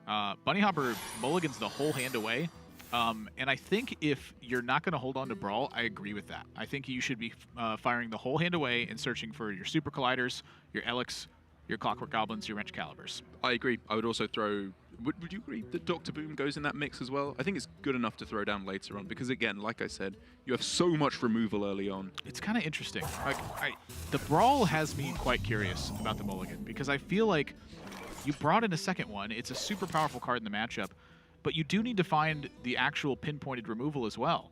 Bunnyhoppor mulligans the whole hand away, and I think if you're not going to hold on to Brawl, I agree with that. I think you should be firing the whole hand away and searching for your Super Colliders, your Elix, your Clockwork Goblins, your Wrench Calibers. I agree. I would also throw... Would you agree that Dr. Boom goes in that mix as well? I think it's good enough to throw down later on because, again, like I said, you have so much removal early on. It's kind of interesting. Like, the Brawl has me quite curious about the mulligan because I feel like you brought in a second one. It's a super powerful card in the matchup, but you do need to find the actual pinpointed removal as well.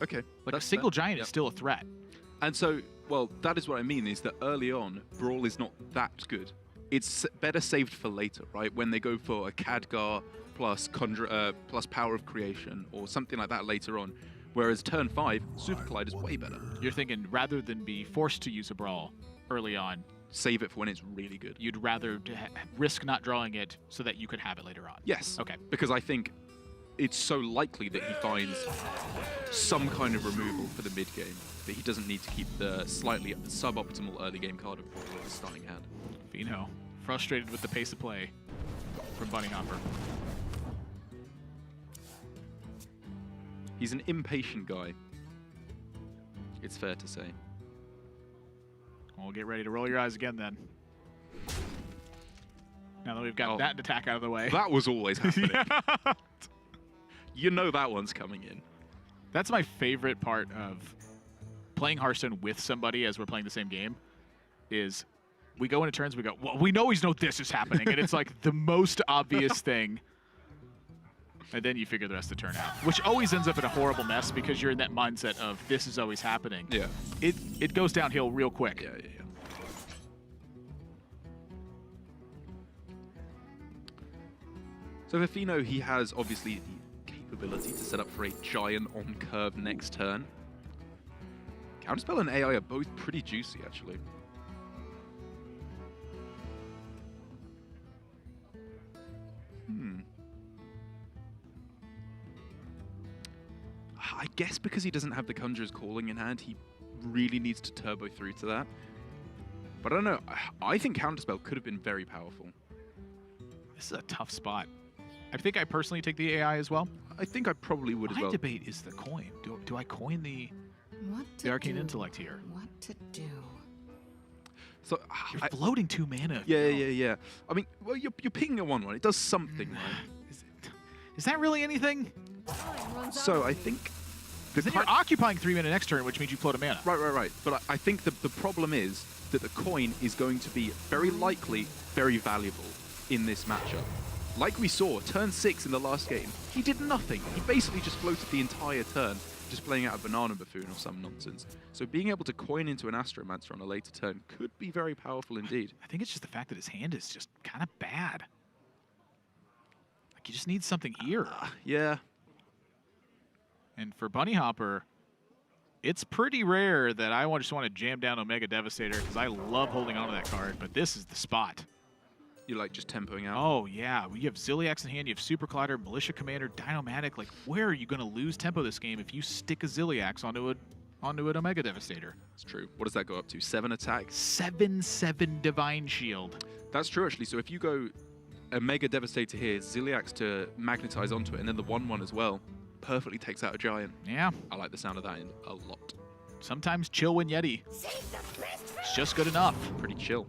Okay. Like, a single giant is still a threat. And so, well, that is what I mean, is that early on, Brawl is not that good. It's better saved for later, right? When they go for a Khadgar plus Power of Creation or something like that later on, Whereas turn 5, Super Collide is way better. You're thinking rather than be forced to use a brawl early on, Save it for when it's really good. you'd rather risk not drawing it so that you could have it later on. Yes. Okay. Because I think it's so likely that he finds some kind of removal for the mid game that he doesn't need to keep the slightly suboptimal early game card of Brawl in his starting hand. Fino, frustrated with the pace of play from Bunnyhoppor. He's an impatient guy. It's fair to say. Well, get ready to roll your eyes again then. Now that we've got that attack out of the way. That was always happening. Yeah. You know that one's coming in. That's my favorite part of playing Hearthstone with somebody as we're playing the same game, is we go into turns, we go, well, we always know this is happening, and it's like the most obvious thing. And then you figure the rest of the turn out, which always ends up in a horrible mess because you're in that mindset of this is always happening. Yeah. It goes downhill real quick. Yeah. So for Fino, he has obviously the capability to set up for a giant on curve next turn. Counterspell and AI are both pretty juicy, actually. I guess because he doesn't have the Conjurer's Calling in hand, he really needs to turbo through to that. But I don't know. I think Counterspell could have been very powerful. This is a tough spot. I think I personally take the AI as well. I think I probably would as My well. debate is the coin. Do I coin the What to Arcane do? Intellect here? What to do? So You're floating 2 mana. Yeah. I mean, well, you're pinging a 1/1. It does something, right? Is that really anything? So I think Because then you're occupying 3 mana next turn, which means you float a mana. Right. But I think the problem is that the coin is going to be very likely very valuable in this matchup. Like we saw, turn 6 in the last game, he did nothing. He basically just floated the entire turn, just playing out a Banana Buffoon or some nonsense. So being able to coin into an Astromancer on a later turn could be very powerful indeed. I think it's just the fact that his hand is just kind of bad. Like, you just need something here. Yeah. And for Bunnyhoppor, it's pretty rare that I just want to jam down Omega Devastator because I love holding onto that card, but this is the spot. You like just tempoing out. Oh, yeah. You have Ziliax in hand, you have Super Collider, Militia Commander, Dinomatic. Like, where are you going to lose tempo this game if you stick a Ziliax onto an Omega Devastator? It's true. What does that go up to? 7 attack? 7/7 Divine Shield. That's true, actually. So if you go Omega Devastator here, Ziliax to magnetize onto it, and then the 1/1 as well, perfectly takes out a Giant. Yeah. I like the sound of that a lot. Sometimes Chill Wind Yeti. It's just good enough. Pretty chill.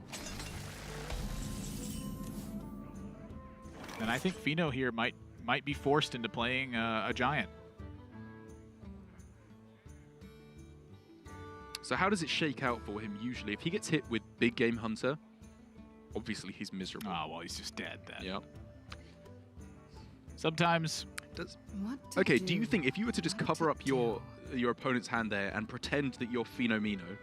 And I think Fino here might be forced into playing a Giant. So how does it shake out for him usually? If he gets hit with Big Game Hunter, obviously he's miserable. Oh, well, he's just dead then. Yeah. Sometimes... What to Okay, do you think if you were to just cover up your opponent's hand there and pretend that you're Fenomeno,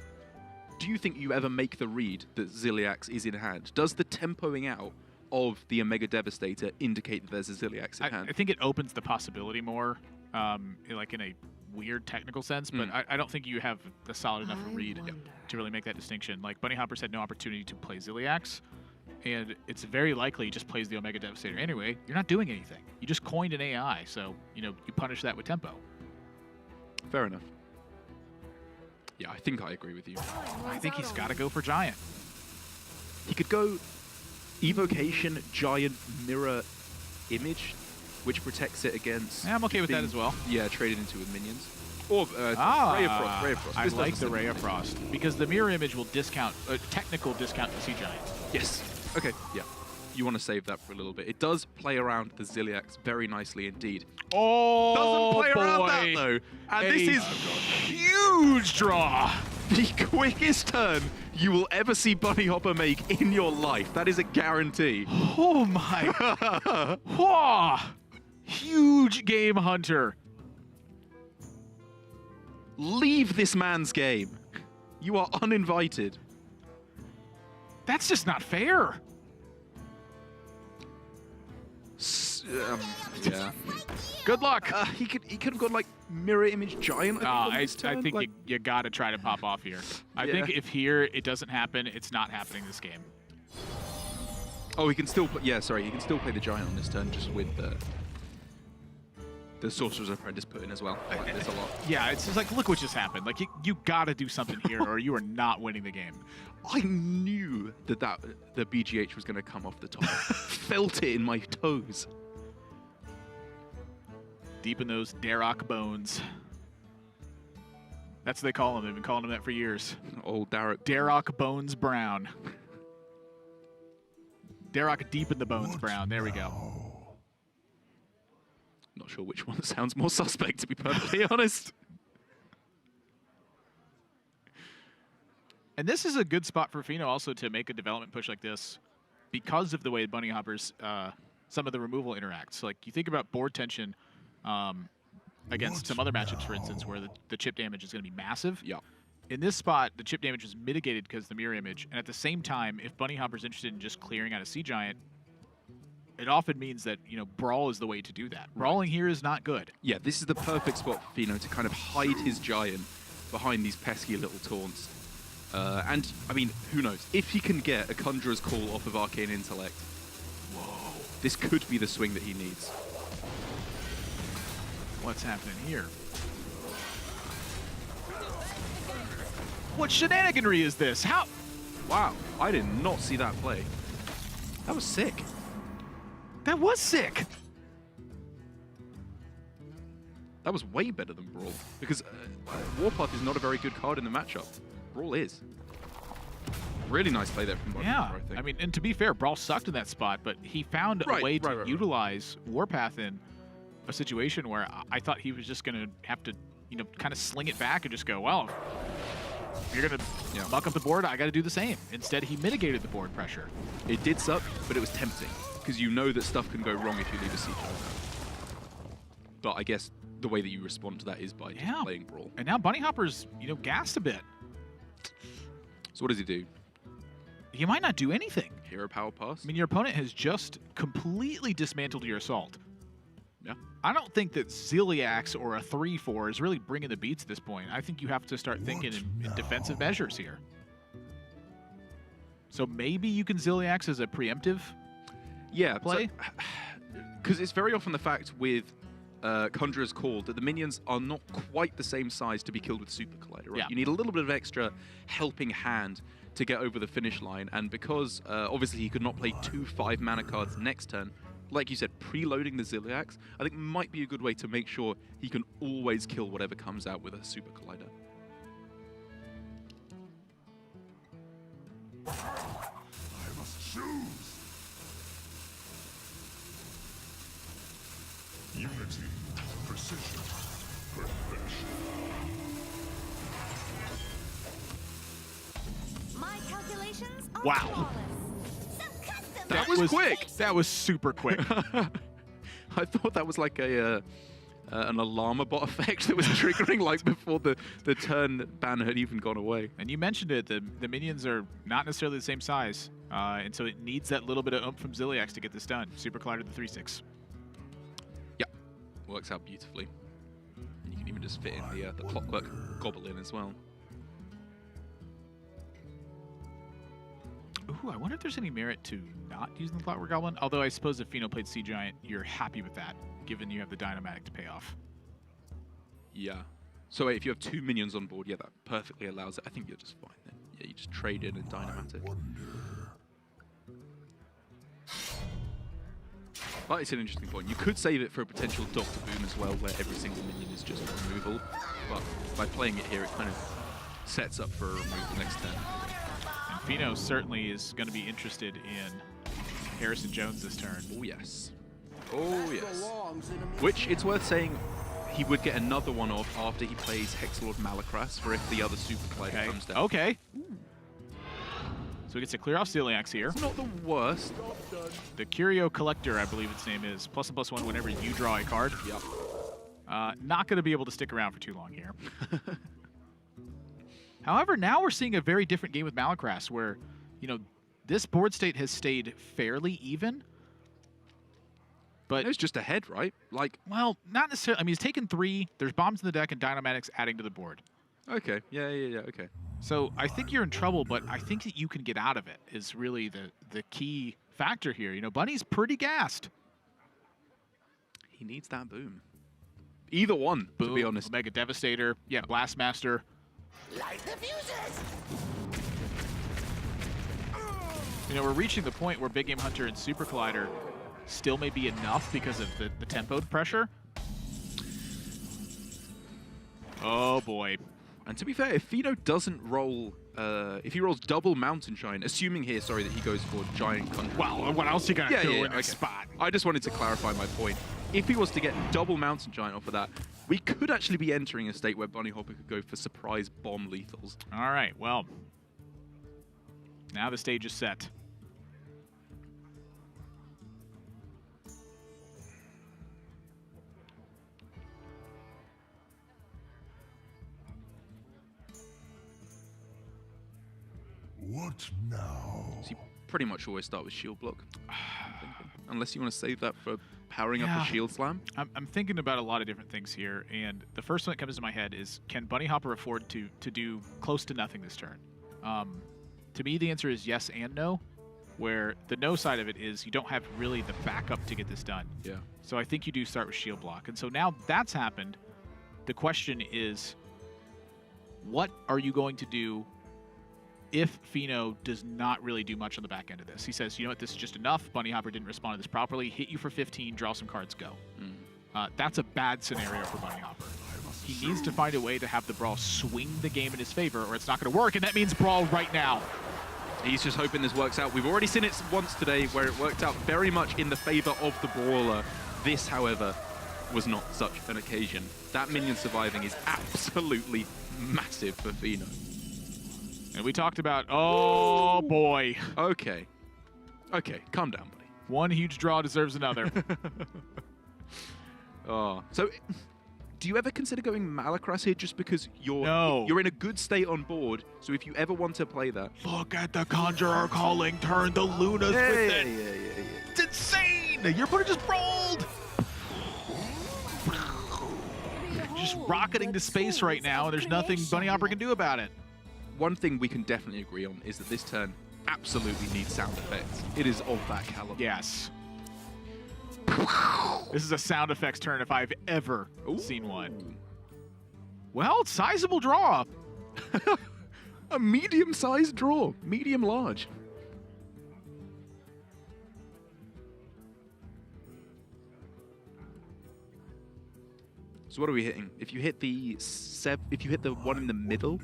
do you think you ever make the read that Ziliax is in hand? Does the tempoing out of the Omega Devastator indicate that there's a Ziliax in hand? I think it opens the possibility more, like in a weird technical sense, but I don't think you have a solid enough read to really make that distinction. Like, Bunnyhoppor's had no opportunity to play Ziliax, and it's very likely he just plays the Omega Devastator anyway. You're not doing anything. You just coined an AI, so, you punish that with tempo. Fair enough. Yeah, I think I agree with you. I think he's got to go for Giant. He could go Evocation, Giant, Mirror, Image, which protects it against... Yeah, I'm okay with that as well. Yeah, traded into with minions. Or Ray of Frost. I This like does the the Ray same of thing. Frost, because the Mirror Image will discount, technical discount the Sea Giant. Yes. Okay, yeah. You want to save that for a little bit. It does play around the Ziliax very nicely indeed. Oh, Doesn't play around that boy. though. And A this is huge draw. the quickest turn you will ever see Bunnyhoppor make in your life. That is a guarantee. Oh my. Whoa. Huge Game Hunter. Leave this man's game. You are uninvited. That's just not fair. Yeah. Good luck. He could have gone like mirror image giant. I think you got to try to pop off here. I think if here it doesn't happen, it's not happening this game. Oh, he can still play. Yeah, sorry, he can still play the giant on this turn, just with the Sorcerer's Apprentice put in as well. I like this a lot. Yeah, it's just like, look what just happened. Like, you got to do something here, or you are not winning the game. I knew that the BGH was going to come off the top. Felt it in my toes. Deep in those Darrock bones. That's what they call him. They've been calling him that for years. Old Darrock. Darrock Bones Brown. Darrock deep in the bones brown. There we go. Not sure which one sounds more suspect, to be perfectly honest. And this is a good spot for Fino also to make a development push like this because of the way Bunnyhoppor's some of the removal interacts. Like, you think about board tension against some other matchups, for instance, where the chip damage is going to be massive. Yeah. In this spot, the chip damage is mitigated because of the mirror image. And at the same time, if Bunnyhoppor's interested in just clearing out a Sea Giant, it often means that, you know, Brawl is the way to do that. Brawling here is not good. Yeah, this is the perfect spot for Fino to kind of hide his giant behind these pesky little taunts. And, I mean, who knows? If he can get a Conjurer's Call off of Arcane Intellect, whoa, this could be the swing that he needs. What's happening here? What shenaniganry is this? How? Wow, I did not see that play. That was sick. That was sick. That was way better than Brawl, because Warpath is not a very good card in the matchup. Brawl is. Really nice play there from Bunnyhoppor, Yeah, I think. I mean, and to be fair, Brawl sucked in that spot, but he found a way to utilize Warpath in a situation where I thought he was just going to have to, you know, kind of sling it back and just go, well, if you're going to muck up the board, I got to do the same. Instead, he mitigated the board pressure. It did suck, but it was tempting, because you know that stuff can go wrong if you leave a siege out. But I guess the way that you respond to that is by just playing Brawl. And now Bunnyhoppor's, you know, gassed a bit. So what does he do? He might not do anything. Hero Power Pass? I mean, your opponent has just completely dismantled your assault. Yeah. I don't think that Ziliax or a 3-4 is really bringing the beats at this point. I think you have to start thinking in defensive measures here. So maybe you can Ziliax as a preemptive play? Because it's very often the fact with Conjurer's Call that the minions are not quite the same size to be killed with Super Collider, right? Yeah. You need a little bit of extra helping hand to get over the finish line, and because obviously he could not play 2 5-mana cards next turn, like you said, preloading the Ziliax, I think might be a good way to make sure he can always kill whatever comes out with a Super Collider. I must choose. Unity, precision, perfection. My calculations are Wow. flawless. So custom. That was quick! That was super quick. I thought that was like an alarm bot effect that was triggering like before the turn ban had even gone away. And you mentioned it, the minions are not necessarily the same size, and so it needs that little bit of oomph from Ziliax to get this done. Super Collider the 3/6. Yeah, works out beautifully. And you can even just fit in the Clockwork Goblin as well. Ooh, I wonder if there's any merit to not using the Clockwork Goblin. Although I suppose if Fino played Sea Giant, you're happy with that, given you have the Dynamatic to pay off. Yeah. So if you have 2 minions on board, yeah, that perfectly allows it. I think you're just fine then. Yeah, you just trade in and Dynamatic. But it's an interesting point. You could save it for a potential Doctor Boom as well, where every single minion is just removal. But by playing it here, it kind of sets up for a removal next turn. And Fino certainly is going to be interested in Harrison Jones this turn. Oh, yes. Oh, yes. Which, it's worth saying, he would get another one off after he plays Hexalord Malakras for if the other Super Collider comes down. Okay. So he gets to clear off Ziliax here. It's not the worst. The Curio Collector, I believe its name is. +1/+1 whenever you draw a card. Yep. Not going to be able to stick around for too long here. However, now we're seeing a very different game with Malakras where, you know, this board state has stayed fairly even. But It's just ahead, right? Like, well, not necessarily. I mean, he's taken 3. There's bombs in the deck and Dynamatics adding to the board. okay, yeah, okay. So I think you're in trouble, but I think that you can get out of it is really the key factor here. You know, Bunny's pretty gassed. He needs that boom. Either one, to be Boom, honest. Omega Devastator. Yeah, Blastmaster. Light the fuses! You know, we're reaching the point where Big Game Hunter and Super Collider still may be enough because of the tempoed pressure. Oh, boy. And to be fair, if Fino doesn't roll, if he rolls double Mountain Shine, assuming here, sorry, that he goes for Giant Conjurer. Well, what else you gonna do in this okay. spot? I just wanted to clarify my point. If he was to get double Mountain Giant off of that, we could actually be entering a state where Bunnyhoppor could go for surprise bomb lethals. All right, well, now the stage is set. What now? So you pretty much always start with Shield Block, I'm thinking. Unless you want to save that for powering up Yeah. the Shield Slam. I'm thinking about a lot of different things here, and the first one that comes to my head is, can Bunnyhoppor afford to do close to nothing this turn? To me, the answer is yes and no, where the no side of it is you don't have really the backup to get this done. Yeah. So I think you do start with Shield Block. And so now that's happened, the question is, what are you going to do if Fino does not really do much on the back end of this? He says, you know what, this is just enough. Bunnyhoppor didn't respond to this properly. Hit you for 15, draw some cards, go. That's a bad scenario for Bunnyhoppor. He needs to find a way to have the Brawl swing the game in his favor, or it's not going to work, and that means Brawl right now. He's just hoping this works out. We've already seen it once today where it worked out very much in the favor of the Brawler. This, however, was not such an occasion. That minion surviving is absolutely massive for Fino. And we talked about, oh boy. Okay. Okay, calm down, buddy. One huge draw deserves another. Oh, so do you ever consider going Malacras here just because No. you're in a good state on board? So if you ever want to play that, Look at the Conjurer calling turn, the Lunas with it. yeah. It's insane. Your opponent just rolled. Just rocketing to space right now, and there's nothing Bunnyhoppor can do about it. One thing we can definitely agree on is that this turn absolutely needs sound effects. It is of that caliber. Yes. This is a sound effects turn if I've ever seen one. Well, sizable draw. A medium-sized draw, medium-large. So what are we hitting? If you hit the one in the middle,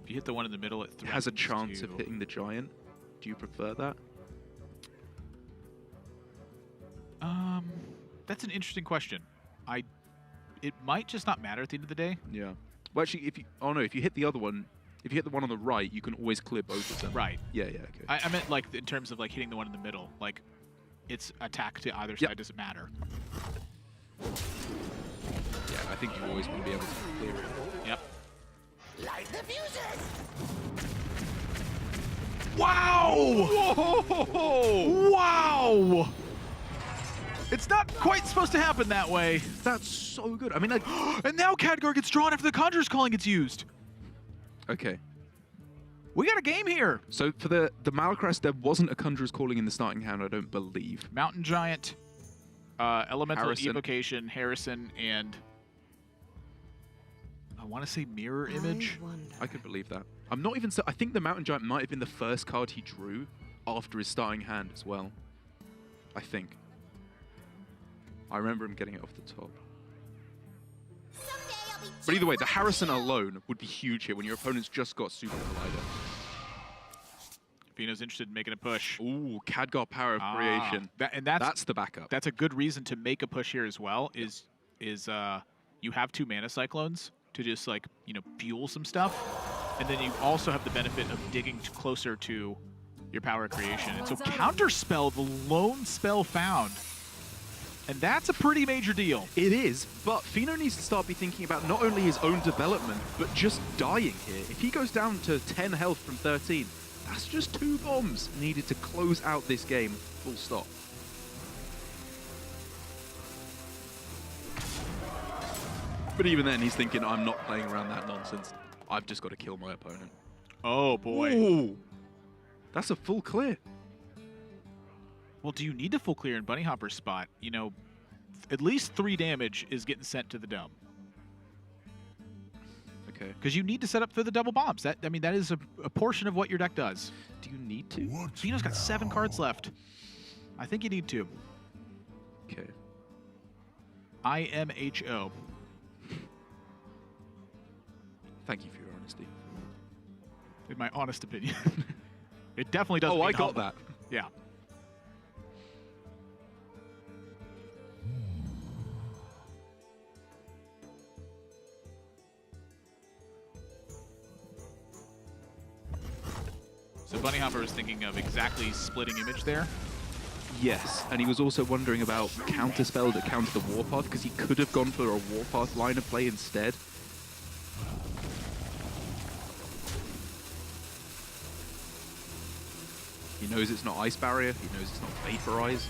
If you hit the one in the middle, it it has a chance to- of hitting the giant. Do you prefer that? That's an interesting question. It might just not matter at the end of the day. Yeah. Well, actually, if you hit the other one, if you hit the one on the right, you can always clear both of them. Right. Yeah, okay. I meant like in terms of like hitting the one in the middle. Like, its attack to either side doesn't matter. Yeah, I think you always want to be able to clear it. Yep. Light the fuses! Wow! Whoa! Wow! It's not quite supposed to happen that way. That's so good. I mean, like, And now Khadgar gets drawn after the Conjurer's Calling gets used. okay. We got a game here. So for the Malacras, there wasn't a Conjurer's Calling in the starting hand, I don't believe. Mountain Giant, Elemental Harrison. Evocation, Harrison, and I want to say Mirror Image. I could believe that. I'm not even so. I think the Mountain Giant might have been the first card he drew after his starting hand as well. I think. I remember him getting it off the top. Someday I'll be But either way, the just like Harrison you. alone would be huge here when your opponent's just got Super Collider. Fino's interested in making a push. Ooh, Khadgar Power of Ah, Creation. that's the backup. That's a good reason to make a push here as well. Is you have 2 Mana Cyclones to just like fuel some stuff, and then you also have the benefit of digging closer to your Power of Creation. And so Counterspell, the lone spell found, and that's a pretty major deal. It is, but Fino needs to start be thinking about not only his own development, but just dying here. If he goes down to 10 health from 13, that's just 2 bombs needed to close out this game, full stop. But even then, he's thinking, I'm not playing around that nonsense. I've just got to kill my opponent. Oh, boy. Ooh. That's a full clear. Well, do you need to full clear in Bunnyhoppor's spot? You know, at least 3 damage is getting sent to the dome. Okay. Because you need to set up for the double bombs. That is a portion of what your deck does. Do you need to? Fino's got 7 cards left. I think you need to. Okay. IMHO. Thank you for your honesty. In my honest opinion. It definitely doesn't Oh, I mean got help. that. Yeah. So Bunnyhoppor is thinking of exactly splitting image there. Yes, and he was also wondering about counterspell to counter the Warpath, because he could have gone for a Warpath line of play instead. He knows it's not Ice Barrier, he knows it's not Vaporize.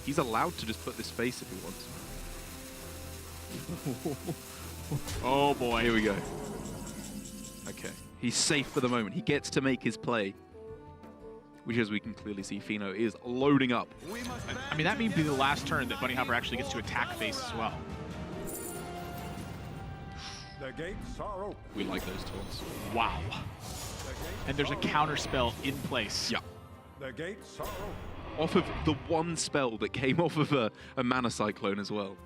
He's allowed to just put this space if he wants. Oh boy. Here we go. Okay, he's safe for the moment. He gets to make his play. Which, as we can clearly see, Fino is loading up. I mean, that may be the last turn that Bunnyhoppor actually gets to attack face as well. The gates are open. We like those taunts. Wow. And there's a counter spell in place. Yeah. The gates are open. Off of the one spell that came off of a Mana Cyclone as well.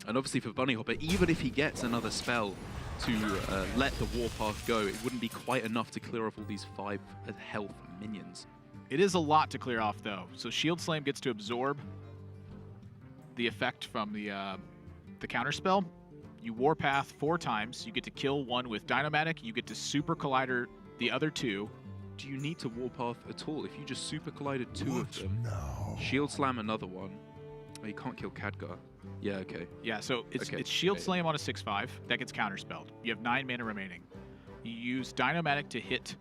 And obviously for Bunnyhoppor, even if he gets another spell to let the Warpath go, it wouldn't be quite enough to clear off all these 5 health minions. It is a lot to clear off, though. So Shield Slam gets to absorb the effect from the counter spell. You Warpath 4 times. You get to kill 1 with Dynomatic. You get to Super Collider the other 2. Do you need to Warpath at all? If you just Super Collided 2 What of them, now? Shield Slam another one. Oh, you can't kill Khadgar. Yeah, okay. Yeah, so it's Okay, Shield okay. Slam on a 6/5. That gets counterspelled. You have 9 mana remaining. You use Dynomatic to hit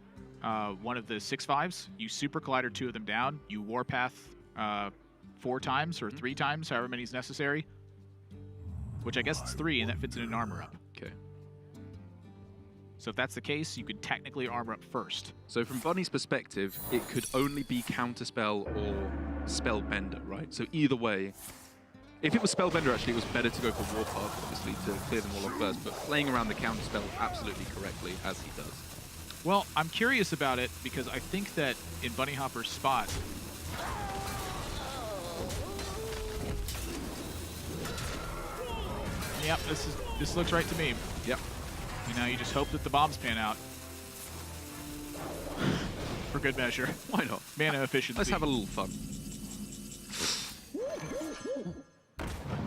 one of the 6/5s. You Super Collider 2 of them down. You Warpath 4 times or 3 times, however many is necessary. Which I guess it's 3, and that fits in an armor up. Okay. So if that's the case, you could technically armor up first. So from Bunny's perspective, it could only be Counterspell or Spellbender, right? So either way, if it was Spellbender, actually, it was better to go for Warpath, obviously, to clear them all off first. But playing around the Counterspell absolutely correctly, as he does. Well, I'm curious about it because I think that in Bunnyhoppor's spot, yep, this looks right to me. Yep. You know, you just hope that the bombs pan out. For good measure. Why not? Mana efficiency. Let's have a little fun.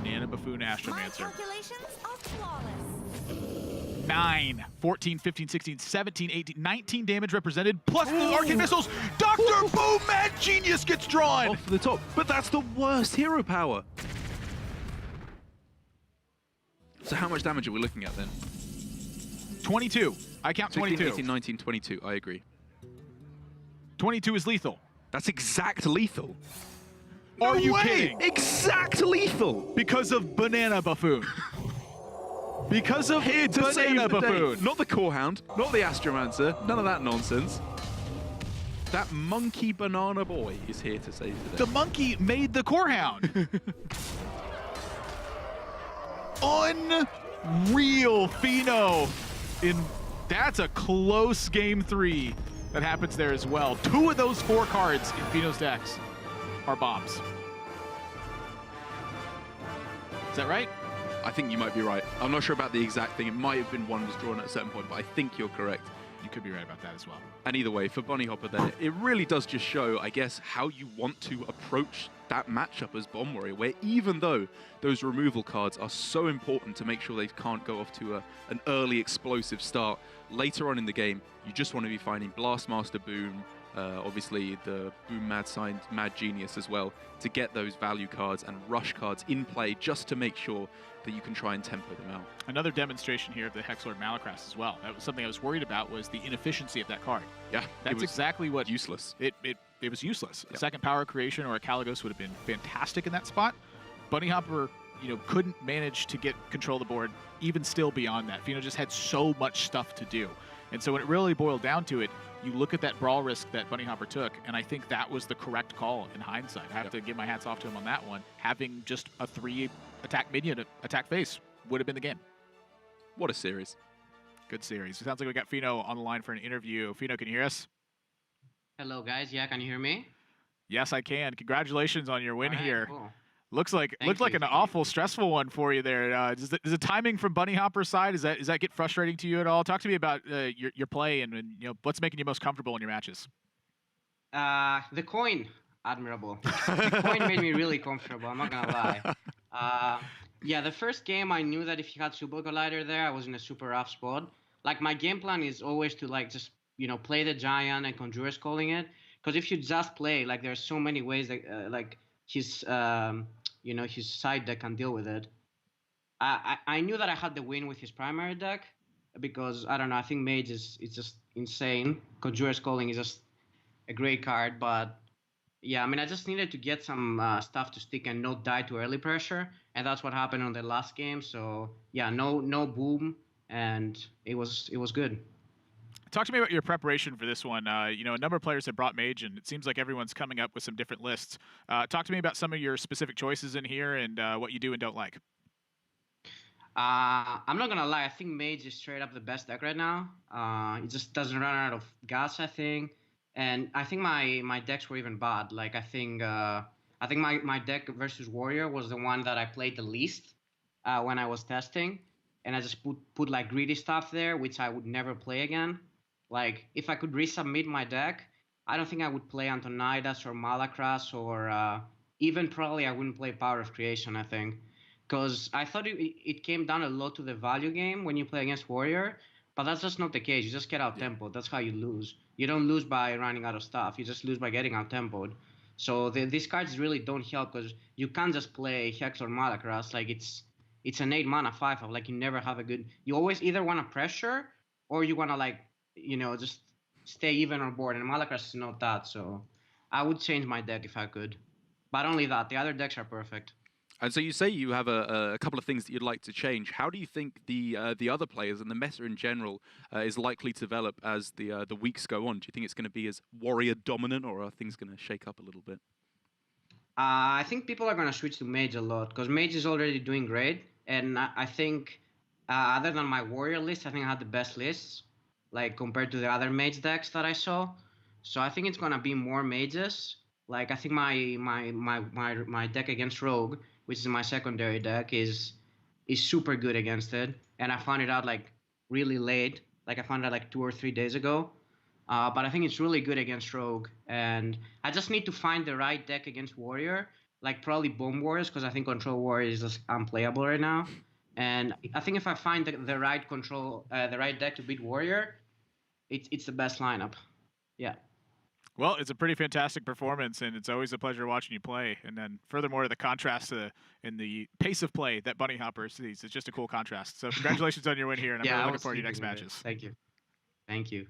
Banana Buffoon My Astromancer. calculations are flawless. 9, 14, 15, 16, 17, 18, 19 damage represented, plus the Arcane Missiles. Dr. Boom Mad Genius gets drawn! Off the top. But that's the worst hero power. So how much damage are we looking at then? 22. I count 16, 22. 18, 19, 22. I agree. 22 is lethal. That's exact lethal. Are No you way! kidding? Exact lethal! Because of Banana Buffoon. Because of Here to save Banana the day. Buffoon. Not the Core Hound, not the Astromancer, none of that nonsense. That monkey banana boy is here to save the day. The monkey made the Core Hound. Unreal Fino. That's a close game 3 that happens there as well. 2 of those 4 cards in Fino's decks are bombs. Is that right? I think you might be right. I'm not sure about the exact thing. It might have been one was drawn at a certain point, but I think you're correct. You could be right about that as well. And either way, for Bunnyhoppor there, it really does just show, I guess, how you want to approach that matchup as Bomb Warrior, where even though those removal cards are so important to make sure they can't go off to an early explosive start, later on in the game, you just want to be finding Blastmaster Boom, obviously the Boom Mad Science, Mad Genius as well, to get those value cards and rush cards in play just to make sure that you can try and tempo them out. Another demonstration here of the Hexlord Malacras as well. That was something I was worried about, was the inefficiency of that card. Yeah, that's exactly what useless. It was useless. Yep. A second power creation or a Caligos would have been fantastic in that spot. Bunnyhoppor, couldn't manage to get control of the board even still beyond that. Fino just had so much stuff to do. And so when it really boiled down to it, you look at that brawl risk that Bunnyhoppor took, and I think that was the correct call in hindsight. I have to give my hats off to him on that one. Having just a 3 attack minion, attack face would have been the game. What a series. Good series. It sounds like we got Fino on the line for an interview. Fino, can you hear us? Hello, guys. Yeah, can you hear me? Yes, I can. Congratulations on your win here. Cool. Looks like an awful stressful one for you there. Does the timing from Bunnyhoppor's side, does that get frustrating to you at all? Talk to me about your play and what's making you most comfortable in your matches. The coin, admirable. The coin made me really comfortable. I'm not gonna lie. Yeah, the first game I knew that if he had Super Collider there, I was in a super rough spot. Like my game plan is always to just play the giant and Conjurer's Calling it. Because if you just play, there's so many ways that his his side deck can deal with it. I knew that I had the win with his primary deck because I don't know. I think Mage is just insane. Conjurer's Calling is just a great card, but yeah, I mean I just needed to get some stuff to stick and not die to early pressure, and that's what happened on the last game. So yeah, no boom, and it was good. Talk to me about your preparation for this one. A number of players have brought Mage, and it seems like everyone's coming up with some different lists. Talk to me about some of your specific choices in here and what you do and don't like. I'm not gonna lie. I think Mage is straight up the best deck right now. It just doesn't run out of gas, I think, and I think my decks were even bad. I think my deck versus Warrior was the one that I played the least when I was testing, and I just put greedy stuff there, which I would never play again. If I could resubmit my deck, I don't think I would play Antonidas or Malacras or even probably I wouldn't play Power of Creation, I think. Because I thought it came down a lot to the value game when you play against Warrior, but that's just not the case. You just get out-tempoed. That's how you lose. You don't lose by running out of stuff. You just lose by getting out-tempoed. So these cards really don't help because you can't just play Hex or Malacras. It's an 8 mana 5-of. You never have a good... You always either want to pressure or you want to just stay even on board, and Malacras is not that, so I would change my deck if I could. But only that, the other decks are perfect. And so you say you have a couple of things that you'd like to change. How do you think the other players and the meta in general is likely to develop as the weeks go on? Do you think it's going to be as Warrior dominant, or are things going to shake up a little bit? I think people are going to switch to Mage a lot, because Mage is already doing great, and I think, other than my Warrior list, I think I had the best lists. Compared to the other Mage decks that I saw. So I think it's gonna be more Mages. I think my deck against Rogue, which is my secondary deck, is super good against it. And I found it out really late. I found it out 2 or 3 days ago. But I think it's really good against Rogue. And I just need to find the right deck against Warrior. Probably Bomb Warriors, because I think Control Warrior is just unplayable right now. And I think if I find the right the right deck to beat Warrior, it's the best lineup. Yeah. Well, it's a pretty fantastic performance, and it's always a pleasure watching you play. And then furthermore, the contrast in the pace of play that Bunnyhoppor sees is just a cool contrast. So congratulations on your win here, and I'm really looking forward to your next matches. Thank you. Thank you.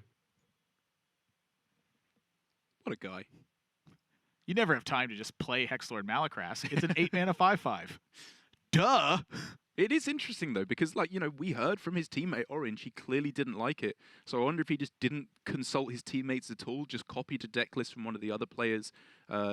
What a guy. You never have time to just play Hexlord Malacras. It's an 8 mana 5/5. Duh! It is interesting, though, because, we heard from his teammate Orange, he clearly didn't like it. So I wonder if he just didn't consult his teammates at all, just copied a deck list from one of the other players,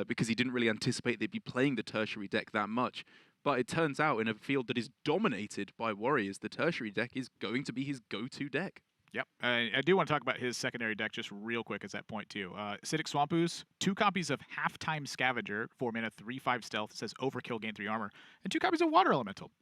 because he didn't really anticipate they'd be playing the tertiary deck that much. But it turns out, in a field that is dominated by Warriors, the tertiary deck is going to be his go-to deck. Yep. I do want to talk about his secondary deck just real quick at that point, too. Acidic Swamp Ooze, 2 copies of Halftime Scavenger, 4 mana, 3/5 stealth, says Overkill, gain 3 armor, and 2 copies of Water Elemental.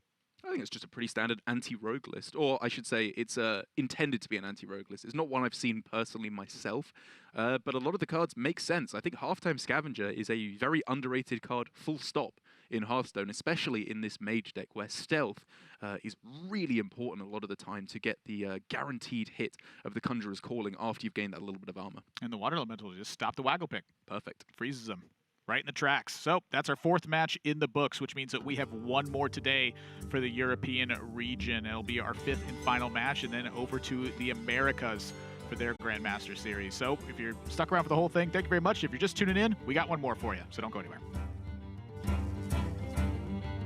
I think it's just a pretty standard anti-rogue list, or I should say it's intended to be an anti-rogue list. It's not one I've seen personally myself, but a lot of the cards make sense. I think Halftime Scavenger is a very underrated card, full stop. in Hearthstone, especially in this mage deck where stealth is really important a lot of the time to get the guaranteed hit of the Conjurer's Calling after you've gained that little bit of armor. And the Water Elemental just stop the Waggle Pick. Perfect. Freezes them right in the tracks. So that's our 4th match in the books, which means that we have one more today for the European region. It'll be our 5th and final match, and then over to the Americas for their Grandmaster series. So if you're stuck around for the whole thing, thank you very much. If you're just tuning in, we got one more for you, so don't go anywhere.